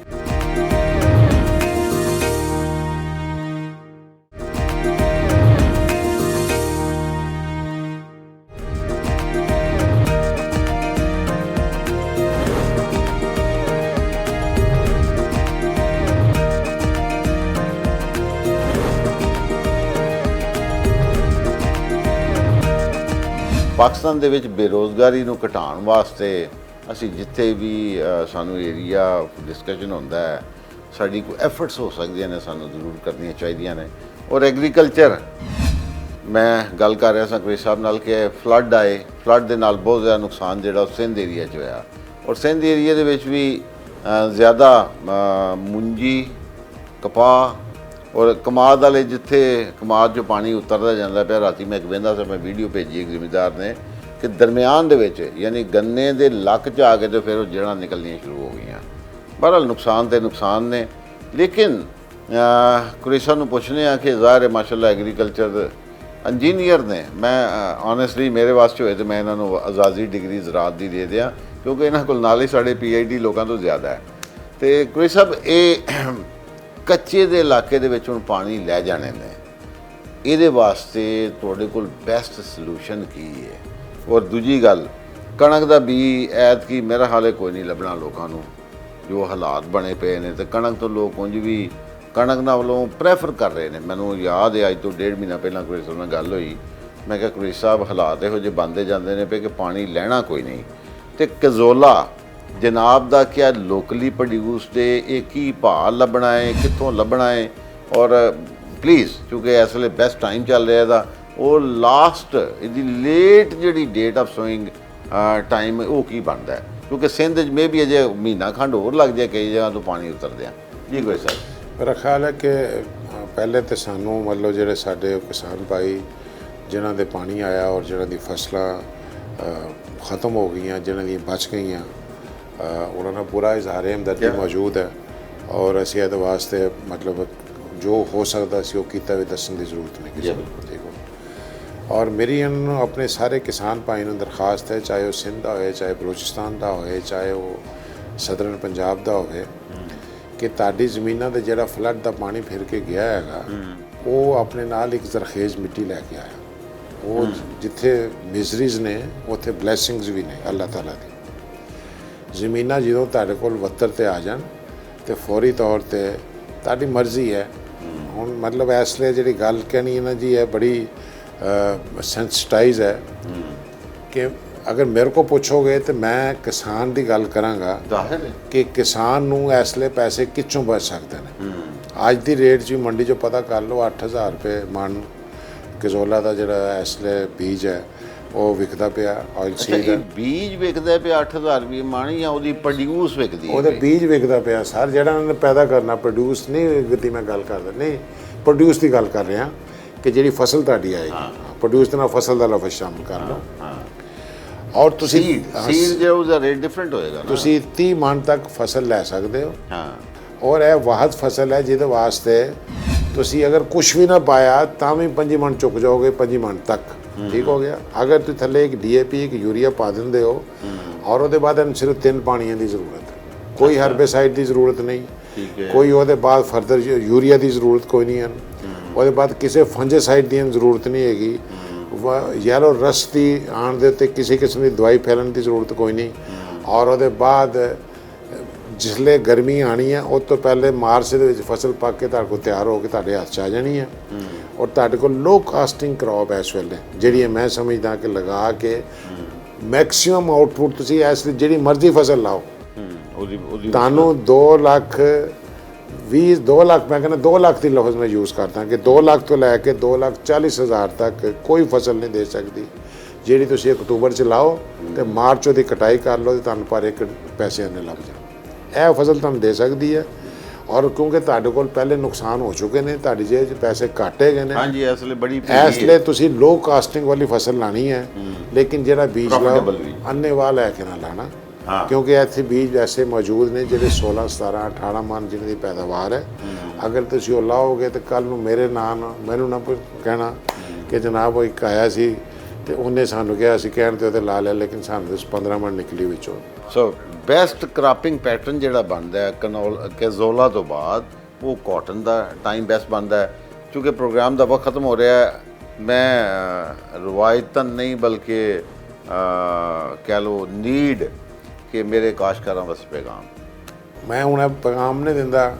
[SPEAKER 1] ਪਾਕਿਸਤਾਨ ਦੇ ਵਿੱਚ ਬੇਰੋਜ਼ਗਾਰੀ ਨੂੰ ਘਟਾਉਣ ਵਾਸਤੇ ਅਸੀਂ ਜਿੱਥੇ ਵੀ ਸਾਨੂੰ ਏਰੀਆ ਡਿਸਕਸ਼ਨ ਹੁੰਦਾ ਹੈ ਸਾਡੀ ਕੋਈ ਐਫਰਟਸ ਹੋ ਸਕਦੀਆਂ ਨੇ ਸਾਨੂੰ ਜ਼ਰੂਰ ਕਰਨੀਆਂ ਚਾਹੀਦੀਆਂ ਨੇ ਔਰ ਐਗਰੀਕਲਚਰ ਮੈਂ ਗੱਲ ਕਰ ਰਿਹਾ ਸਾਂ ਕੋਈ ਸਾਹਿਬ ਨਾਲ ਕਿ ਫਲੱਡ ਆਏ ਫਲੱਡ ਦੇ ਨਾਲ ਬਹੁਤ ਜ਼ਿਆਦਾ ਨੁਕਸਾਨ ਜਿਹੜਾ ਉਹ ਸਿੰਧ ਏਰੀਆ 'ਚ ਹੋਇਆ ਔਰ ਸਿੰਧ ਏਰੀਆ ਦੇ ਵਿੱਚ ਵੀ ਜ਼ਿਆਦਾ ਮੁੰਜੀ ਕਪਾਹ ਔਰ ਕਮਾਦ ਵਾਲੇ ਜਿੱਥੇ ਕਮਾਦ 'ਚੋਂ ਪਾਣੀ ਉਤਰਦਾ ਜਾਂਦਾ ਪਿਆ ਰਾਤੀ ਮੈਂ ਇੱਕ ਵੇਂਦਾ ਸੀ ਮੈਂ ਵੀਡੀਓ ਭੇਜੀ ਇੱਕ ਜ਼ਿਮੀਂਦਾਰ ਨੇ ਕਿ ਦਰਮਿਆਨ ਦੇ ਵਿੱਚ ਯਾਨੀ ਗੰਨੇ ਦੇ ਲੱਕ 'ਚ ਆ ਕੇ ਤੇ ਫਿਰ ਉਹ ਜੜ੍ਹਾਂ ਨਿਕਲਣੀਆਂ ਸ਼ੁਰੂ ਹੋ ਗਈਆਂ ਬਹਰਹਾਲ ਨੁਕਸਾਨ ਤੇ ਨੁਕਸਾਨ ਨੇ ਲੇਕਿਨ ਕੁਰੇਸ਼ਾ ਨੂੰ ਪੁੱਛਨੇ ਆ ਕਿ ਜ਼ਾਹਿਰ ਹੈ ਮਾਸ਼ਾਅੱਲਾ ਐਗਰੀਕਲਚਰ ਇੰਜੀਨੀਅਰ ਨੇ ਮੈਂ ਓਨੈਸਟਲੀ ਮੇਰੇ ਵਾਸਤੇ ਹੋਏ ਤੇ ਮੈਂ ਇਹਨਾਂ ਨੂੰ ਆਜ਼ਾਦੀ ਡਿਗਰੀ ਜ਼ਰਾਤ ਦੀ ਦੇ ਦਿਆਂ ਕਿਉਂਕਿ ਇਹਨਾਂ ਕੋਲ ਨਾਲ ਹੀ ਸਾਡੇ PhD ਲੋਕਾਂ ਤੋਂ ਜ਼ਿਆਦਾ ਹੈ ਤੇ ਕੁਰੇਸ਼ਾ ਸਾਹਿਬ ਇਹ ਕੱਚੇ ਦੇ ਇਲਾਕੇ ਦੇ ਵਿੱਚ ਹੁਣ ਪਾਣੀ ਲੈ ਜਾਣੇ ਨੇ ਇਹਦੇ ਵਾਸਤੇ ਤੁਹਾਡੇ ਕੋਲ ਬੈਸਟ ਸੋਲੂਸ਼ਨ ਕੀ ਹੈ ਔਰ ਦੂਜੀ ਗੱਲ ਕਣਕ ਦਾ ਬੀ ਐਤਕੀ ਮੇਰਾ ਹਾਲੇ ਕੋਈ ਨਹੀਂ ਲੱਭਣਾ ਲੋਕਾਂ ਨੂੰ ਜੋ ਹਾਲਾਤ ਬਣੇ ਪਏ ਨੇ ਤੇ ਕਣਕ ਤੋਂ ਲੋਕ ਉਂਝ ਵੀ ਕਣਕ ਨਾਲੋਂ ਪ੍ਰੈਫਰ ਕਰ ਰਹੇ ਨੇ ਮੈਨੂੰ ਯਾਦ ਹੈ ਅੱਜ ਤੋਂ 1.5 ਮਹੀਨਾ ਪਹਿਲਾਂ ਕੁਰੇਸ਼ ਸਾਹਿਬ ਨਾਲ ਗੱਲ ਹੋਈ ਮੈਂ ਕਿਹਾ ਕੁਰੇਸ਼ ਸਾਹਿਬ ਹਾਲਾਤ ਇਹੋ ਜਿਹੇ ਬਣਦੇ ਜਾਂਦੇ ਨੇ ਪਏ ਕਿ ਪਾਣੀ ਲੈਣਾ ਕੋਈ ਨਹੀਂ ਤੇ ਕਜ਼ੋਲਾ ਜਨਾਬ ਦਾ ਕਿਆ ਲੋਕਲੀ ਪ੍ਰੋਡਿਊਸਡ ਹੈ ਇਹ ਕੀ ਭਾਅ ਲੱਭਣਾ ਹੈ ਕਿੱਥੋਂ ਲੱਭਣਾ ਹੈ ਔਰ ਪਲੀਜ਼ ਕਿਉਂਕਿ ਇਸ ਵੇਲੇ ਬੈਸਟ ਟਾਈਮ ਚੱਲ ਰਿਹਾ ਇਹਦਾ ਉਹ ਲਾਸਟ ਇਹਦੀ ਲੇਟ ਜਿਹੜੀ ਡੇਟ ਆਫ ਸੋਇੰਗ ਟਾਈਮ ਉਹ ਕੀ ਬਣਦਾ ਹੈ ਕਿਉਂਕਿ ਸਿੰਧ 'ਚ ਮੇ ਵੀ ਅਜੇ ਮਹੀਨਾ ਖੰਡ ਹੋਰ ਲੱਗ ਜਾਏ ਕਈ ਜਗ੍ਹਾ ਤੋਂ ਪਾਣੀ ਉਤਰਦਿਆਂ ਜੀ ਕੋਈ ਸਰ
[SPEAKER 2] ਮੇਰਾ ਖਿਆਲ ਹੈ ਕਿ ਪਹਿਲੇ ਤਾਂ ਸਾਨੂੰ ਮਤਲਬ ਜਿਹੜੇ ਸਾਡੇ ਕਿਸਾਨ ਭਾਈ ਜਿਨ੍ਹਾਂ ਦੇ ਪਾਣੀ ਆਇਆ ਔਰ ਜਿਨ੍ਹਾਂ ਦੀ ਫਸਲਾਂ ਖਤਮ ਹੋ ਗਈਆਂ ਜਿਨ੍ਹਾਂ ਦੀਆਂ ਬਚ ਗਈਆਂ ਉਹਨਾਂ ਨਾਲ ਪੂਰਾ ਇਜ਼ਹਾਰ ਹਮਦਰਦੀ ਮੌਜੂਦ ਹੈ ਔਰ ਅਸੀਂ ਇਹਦੇ ਵਾਸਤੇ ਮਤਲਬ ਜੋ ਹੋ ਸਕਦਾ ਸੀ ਉਹ ਕੀਤਾ ਵੀ ਦੱਸਣ ਦੀ ਜ਼ਰੂਰਤ ਨਹੀਂ ਕਿਸੇ ਨੂੰ ਦੇਖੋ ਔਰ ਮੇਰੀ ਇਹਨਾਂ ਨੂੰ ਆਪਣੇ ਸਾਰੇ ਕਿਸਾਨ ਭਾਈ ਨੂੰ ਦਰਖਾਸਤ ਹੈ ਚਾਹੇ ਉਹ ਸਿੰਧ ਦਾ ਹੋਵੇ ਚਾਹੇ ਬਲੋਚਿਸਤਾਨ ਦਾ ਹੋਵੇ ਚਾਹੇ ਉਹ ਸਦਰਨ ਪੰਜਾਬ ਦਾ ਹੋਵੇ ਕਿ ਤੁਹਾਡੀ ਜ਼ਮੀਨਾਂ 'ਤੇ ਜਿਹੜਾ ਫਲੱਡ ਦਾ ਪਾਣੀ ਫਿਰ ਕੇ ਗਿਆ ਹੈਗਾ ਉਹ ਆਪਣੇ ਨਾਲ ਇੱਕ ਜ਼ਰਖੇਜ਼ ਮਿੱਟੀ ਲੈ ਕੇ ਆਇਆ ਉਹ ਜਿੱਥੇ ਮਿਜ਼ਰੀਜ਼ ਨੇ ਉੱਥੇ ਬਲੈਸਿੰਗਸ ਵੀ ਨੇ ਅੱਲਾਹ ਤਾਲਾ ਦੀ ਜ਼ਮੀਨਾਂ ਜਦੋਂ ਤੁਹਾਡੇ ਕੋਲ ਵੱਤਰ 'ਤੇ ਆ ਜਾਣ ਤੇ ਫੌਰੀ ਤੌਰ 'ਤੇ ਤੁਹਾਡੀ ਮਰਜ਼ੀ ਹੈ ਹੁਣ ਮਤਲਬ ਇਸ ਲਈ ਜਿਹੜੀ ਗੱਲ ਕਹਿਣੀ ਹੈ ਨਾ ਜੀ ਇਹ ਬੜੀ ਸੈਂਸਿਟਾਈਜ਼ ਹੈ ਕਿ ਅਗਰ ਮੇਰੇ ਕੋ ਪੁੱਛੋਗੇ ਤਾਂ ਮੈਂ ਕਿਸਾਨ ਦੀ ਗੱਲ ਕਰਾਂਗਾ ਕਿ ਕਿਸਾਨ ਨੂੰ ਇਸ ਲਈ ਪੈਸੇ ਕਿੱਥੋਂ ਬਚ ਸਕਦੇ ਨੇ ਅੱਜ ਦੀ ਰੇਟ 'ਚ ਵੀ ਮੰਡੀ 'ਚੋਂ ਪਤਾ ਕਰ ਲਓ 8000 ਰੁਪਏ ਮਣ ਕਜ਼ੋਲਾ ਦਾ ਜਿਹੜਾ ਇਸ ਲਈ ਬੀਜ ਹੈ ਉਹ ਵਿਕਦਾ ਪਿਆ ਆਇਲ ਸੀਡ ਦਾ
[SPEAKER 1] ਬੀਜ ਵਿਕਦਾ ਪਿਆ 8000 ਰੁਪਏ ਮਣ ਜਾਂ ਉਹਦੀ ਪ੍ਰੋਡਿਊਸ ਵਿਕਦੀ
[SPEAKER 2] ਉਹਦਾ ਬੀਜ ਵਿਕਦਾ ਪਿਆ ਸਰ ਜਿਹੜਾ ਉਹਨਾਂ ਨੇ ਪੈਦਾ ਕਰਨਾ ਪ੍ਰੋਡਿਊਸ ਨਹੀਂ ਦੀ ਮੈਂ ਗੱਲ ਕਰਦਾ ਨਹੀਂ ਪ੍ਰੋਡਿਊਸ ਦੀ ਗੱਲ ਕਰ ਰਿਹਾ ਕਿ ਜਿਹੜੀ ਫਸਲ ਤੁਹਾਡੀ ਆਏਗੀ ਪ੍ਰੋਡਿਊਸ ਦੇ ਨਾਲ ਫਸਲ ਦਾ ਲਫ਼ਜ਼ ਸ਼ਾਮਲ ਕਰ ਲਓ ਔਰ ਤੁਸੀਂ
[SPEAKER 1] ਸੀਡ ਜੋ ਉਹਦਾ ਰੇਟ ਡਿਫਰੈਂਟ ਹੋਏਗਾ ਨਾ
[SPEAKER 2] ਤੁਸੀਂ 30 ਮਣ ਤੱਕ ਫਸਲ ਲੈ ਸਕਦੇ ਹੋ
[SPEAKER 1] ਹਾਂ
[SPEAKER 2] ਔਰ ਇਹ ਵਾਹਦ ਫਸਲ ਹੈ ਜਿਹਦੇ ਵਾਸਤੇ ਤੁਸੀਂ ਅਗਰ ਕੁਝ ਵੀ ਨਾ ਪਾਇਆ ਤਾਂ ਵੀ 5 ਮਣ ਚੁੱਕ ਜਾਓਗੇ 5 ਮਣ ਤੱਕ ਠੀਕ ਹੋ ਗਿਆ ਅਗਰ ਤੁਸੀਂ ਥੱਲੇ ਇੱਕ DAP ਇੱਕ ਯੂਰੀਆ ਪਾ ਦਿੰਦੇ ਹੋ ਔਰ ਉਹਦੇ ਬਾਅਦ ਇਹਨੂੰ ਸਿਰਫ 3 ਪਾਣੀਆਂ ਦੀ ਜ਼ਰੂਰਤ ਹੈ ਕੋਈ ਹਰਬੇਸਾਈਡ ਦੀ ਜ਼ਰੂਰਤ ਨਹੀਂ ਕੋਈ ਉਹਦੇ ਬਾਅਦ ਫਰਦਰ ਯੂਰੀਆ ਦੀ ਜ਼ਰੂਰਤ ਕੋਈ ਨਹੀਂ ਹੈ ਉਹਦੇ ਬਾਅਦ ਕਿਸੇ ਫੰਜੇਸਾਈਡ ਦੀ ਜ਼ਰੂਰਤ ਨਹੀਂ ਹੈਗੀ ਯੈਲੋ ਰਸਟ ਦੀ ਆਉਣ ਦੇ ਉੱਤੇ ਕਿਸੇ ਕਿਸਮ ਦੀ ਦਵਾਈ ਫੈਲਣ ਦੀ ਜ਼ਰੂਰਤ ਕੋਈ ਨਹੀਂ ਔਰ ਉਹਦੇ ਬਾਅਦ ਜਿਸਲੇ ਗਰਮੀ ਆਣੀ ਹੈ ਉਸ ਤੋਂ ਪਹਿਲੇ ਮਾਰਚ ਦੇ ਵਿੱਚ ਫਸਲ ਪੱਕ ਕੇ ਤੁਹਾਡੇ ਕੋਲ ਤਿਆਰ ਹੋ ਕੇ ਤੁਹਾਡੇ ਹੱਥ 'ਚ ਆ ਜਾਣੀ ਹੈ ਔਰ ਤੁਹਾਡੇ ਕੋਲ ਲੋ ਕਾਸਟਿੰਗ ਕ੍ਰੌਪ ਹੈ ਇਸ ਵੇਲੇ ਜਿਹੜੀ ਮੈਂ ਸਮਝਦਾ ਕਿ ਲਗਾ ਕੇ ਮੈਕਸਿਮਮ ਆਊਟਪੁੱਟ ਤੁਸੀਂ ਇਸ ਲਈ ਜਿਹੜੀ ਮਰਜ਼ੀ ਫਸਲ ਲਾਓ ਤੁਹਾਨੂੰ 2 ਲੱਖ ਮੈਂ ਕਹਿੰਦਾ 2 ਲੱਖ ਦੀ ਲਫ਼ਜ਼ ਮੈਂ ਯੂਜ਼ ਕਰਦਾ ਕਿ 2 ਲੱਖ ਤੋਂ ਲੈ ਕੇ 2,40,000 ਤੱਕ ਕੋਈ ਫਸਲ ਨਹੀਂ ਦੇ ਸਕਦੀ ਜਿਹੜੀ ਤੁਸੀਂ ਅਕਤੂਬਰ 'ਚ ਲਾਓ ਤੇ ਮਾਰਚ ਉਹਦੀ ਕਟਾਈ ਕਰ ਲਓ ਤੇ ਤੁਹਾਨੂੰ ਪਰ ਇੱਕ ਪੈਸੇ ਇੰਨੇ ਲੱਭ ਜਾਣ ਇਹ ਫਸਲ ਤੁਹਾਨੂੰ ਦੇ ਸਕਦੀ ਹੈ ਔਰ ਕਿਉਂਕਿ ਤੁਹਾਡੇ ਕੋਲ ਪਹਿਲੇ ਨੁਕਸਾਨ ਹੋ ਚੁੱਕੇ ਨੇ, ਤੁਹਾਡੀ ਜੇਬ 'ਚ ਪੈਸੇ ਘੱਟ ਹੈਗੇ ਨੇ,
[SPEAKER 1] ਹਾਂਜੀ ਇਸ ਲਈ ਬੜੀ
[SPEAKER 2] ਇਸ ਲਈ ਤੁਸੀਂ ਲੋ ਕਾਸਟਿੰਗ ਵਾਲੀ ਫਸਲ ਲਾਣੀ ਹੈ, ਲੇਕਿਨ ਜਿਹੜਾ ਬੀਜ ਲਾਓ
[SPEAKER 1] Profitable ਵੀ।
[SPEAKER 2] ਅੰਨੇਵਾਹ ਲੈ ਕੇ ਨਾ ਲਾਣਾ,
[SPEAKER 1] ਹਾਂ।
[SPEAKER 2] ਕਿਉਂਕਿ ਇੱਥੇ ਬੀਜ ਐਸੇ ਮੌਜੂਦ ਨੇ ਜਿਹੜੇ 16 17 18 ਮਣ ਜਿਹਨਾਂ ਦੀ ਪੈਦਾਵਾਰ ਹੈ। ਅਗਰ ਤੁਸੀਂ ਉਹ ਲਾਓਗੇ ਤਾਂ ਕੱਲ ਨੂੰ ਮੇਰੇ ਨਾਂ ਨਾਲ ਮੈਨੂੰ ਨਾ ਕੋਈ ਕਹਿਣਾ ਕਿ ਜਨਾਬ ਉਹ ਇੱਕ ਆਇਆ ਸੀ ਤੇ ਉਹਨੇ ਸਾਨੂੰ ਕਿਹਾ ਅਸੀਂ ਕਹਿਣ ਤੇ ਉਹਦੇ ਲਾ ਲਿਆ, ਲੇਕਿਨ ਸਾਨੂੰ ਤਾਂ 15 ਮਣ ਨਿਕਲੀ ਵਿੱਚੋਂ।
[SPEAKER 1] ਸੋ ਬੈਸਟ ਕ੍ਰਾਪਿੰਗ ਪੈਟਰਨ ਜਿਹੜਾ ਬਣਦਾ ਹੈ ਕੈਜ਼ੋਲਾ ਤੋਂ ਬਾਅਦ ਉਹ ਕਾਟਨ ਦਾ ਟਾਈਮ ਬੈਸਟ ਬਣਦਾ ਹੈ। ਕਿਉਂਕਿ ਪ੍ਰੋਗਰਾਮ ਦਾ ਵਕਤ ਖਤਮ ਹੋ ਰਿਹਾ ਹੈ, ਮੈਂ ਰਵਾਇਤਨ ਨਹੀਂ ਬਲਕਿ ਕਹਿ ਲਓ ਨੀਡ ਕਿ ਮੇਰੇ ਕਾਸ਼ਤਕਾਰਾਂ ਵਾਸਤੇ ਪੈਗਾਮ
[SPEAKER 2] ਮੈਂ ਹੁਣ ਇਹ ਪੈਗਾਮ ਨਹੀਂ ਦਿੰਦਾ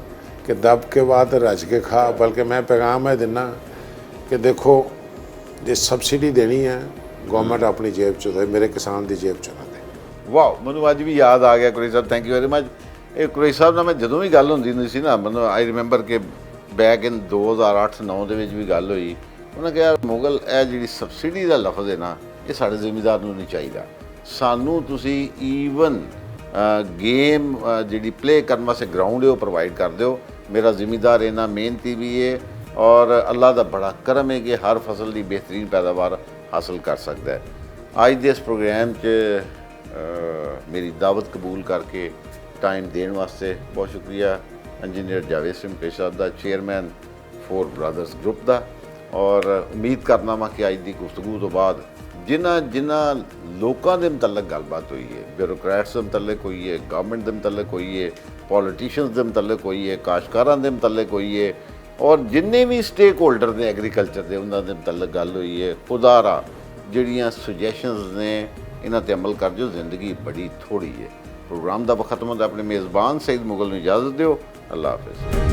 [SPEAKER 2] ਕਿ ਦਬ ਕੇ ਬਾਅਦ ਰਜ ਕੇ ਖਾ, ਬਲਕਿ ਮੈਂ ਪੈਗਾਮ ਇਹ ਦਿੰਦਾ ਕਿ ਦੇਖੋ ਜੇ ਸਬਸਿਡੀ ਦੇਣੀ ਹੈ ਗਵਰਨਮੈਂਟ ਆਪਣੀ ਜੇਬ 'ਚੋਂ ਦੇ, ਮੇਰੇ ਕਿਸਾਨ ਦੀ ਜੇਬ 'ਚੋਂ ਨਾ ਦੇ।
[SPEAKER 1] ਵਾਓ, ਮੈਨੂੰ ਅੱਜ ਵੀ ਯਾਦ ਆ ਗਿਆ ਕੁਰੇਸ਼ੀ ਸਾਹਿਬ, ਥੈਂਕ ਯੂ ਵੈਰੀ ਮਚ। ਇਹ ਕੁਰੇਸ਼ੀ ਸਾਹਿਬ ਨਾਲ ਮੈਂ ਜਦੋਂ ਵੀ ਗੱਲ ਹੁੰਦੀ ਸੀ ਨਾ, ਮੈਨੂੰ ਆਈ ਰਿਮੈਂਬਰ ਕਿ ਬੈਕ ਇਨ 2008-9 ਦੇ ਵਿੱਚ ਵੀ ਗੱਲ ਹੋਈ। ਉਹਨਾਂ ਕਿਹਾ ਮੁਗਲ ਇਹ ਜਿਹੜੀ ਸਬਸਿਡੀ ਦਾ ਲਫ਼ਜ਼ ਹੈ ਨਾ, ਇਹ ਸਾਡੇ ਜ਼ਿਮੀਂਦਾਰ ਨੂੰ ਨਹੀਂ ਚਾਹੀਦਾ। ਸਾਨੂੰ ਤੁਸੀਂ ਈਵਨ ਗੇਮ ਜਿਹੜੀ ਪਲੇ ਕਰਨ ਵਾਸਤੇ ਗਰਾਊਂਡ ਹੈ ਉਹ ਪ੍ਰੋਵਾਈਡ ਕਰ ਦਿਓ। ਮੇਰਾ ਜ਼ਿਮੀਂਦਾਰ ਇੰਨਾ ਮਿਹਨਤੀ ਵੀ ਹੈ ਔਰ ਅੱਲਾ ਦਾ ਬੜਾ ਕਰਮ ਹੈ ਕਿ ਹਰ ਫਸਲ ਦੀ ਬਿਹਤਰੀਨ ਪੈਦਾਵਾਰ ਹਾਸਲ ਕਰ ਸਕਦਾ ਹੈ। ਅੱਜ ਦੇ ਇਸ ਪ੍ਰੋਗਰਾਮ 'ਚ ਮੇਰੀ ਦਾਵਤ ਕਬੂਲ ਕਰਕੇ ਟਾਈਮ ਦੇਣ ਵਾਸਤੇ ਬਹੁਤ ਸ਼ੁਕਰੀਆ ਇੰਜੀਨੀਅਰ ਜਾਵੇਦ ਸਿੰਘ ਪੇਸ਼ ਸਾਹਿਬ ਦਾ, ਚੇਅਰਮੈਨ ਫੋਰ ਬ੍ਰਦਰਸ ਗਰੁੱਪ ਦਾ। ਔਰ ਉਮੀਦ ਕਰਨਾ ਵਾ ਕਿ ਅੱਜ ਦੀ ਗੁਫ਼ਤਗੂ ਤੋਂ ਬਾਅਦ ਜਿਨ੍ਹਾਂ ਲੋਕਾਂ ਦੇ ਮੁਤਲਕ ਗੱਲਬਾਤ ਹੋਈ ਹੈ, ਬਿਊਰੋਕਰੈਟਸ ਦੇ ਮੁਤਲਕ ਹੋਈ ਹੈ, ਗਵਰਨਮੈਂਟ ਦੇ ਮੁਤਲਕ ਹੋਈ ਹੈ, ਪੋਲੀਟੀਸ਼ੀਅਨਸ ਦੇ ਮੁਤਲਕ ਹੋਈ ਹੈ, ਕਾਸ਼ਤਕਾਰਾਂ ਦੇ ਮੁਤਲਕ ਹੋਈ ਹੈ, ਔਰ ਜਿੰਨੇ ਵੀ ਸਟੇਕ ਹੋਲਡਰ ਨੇ ਐਗਰੀਕਲਚਰ ਦੇ ਉਹਨਾਂ ਦੇ ਮੁਤਲਕ ਗੱਲ ਹੋਈ ਹੈ, ਖੁਦਾਰਾ ਜਿਹੜੀਆਂ ਸੁਜੈਸ਼ਨਸ ਨੇ ਇਹਨਾਂ ਤੇ ਅਮਲ ਕਰ ਜੋ। ਜ਼ਿੰਦਗੀ ਬੜੀ ਥੋੜੀ ਹੈ। ਪ੍ਰੋਗਰਾਮ ਦਾ ਵਕਤ ਖਤਮ ਹੁੰਦਾ। ਆਪਣੇ ਮੇਜ਼ਬਾਨ ਸਈਦ ਮੁਗਲ ਨੂੰ ਇਜਾਜ਼ਤ ਦਿਓ। ਅੱਲਾ ਹਾਫਿਜ਼।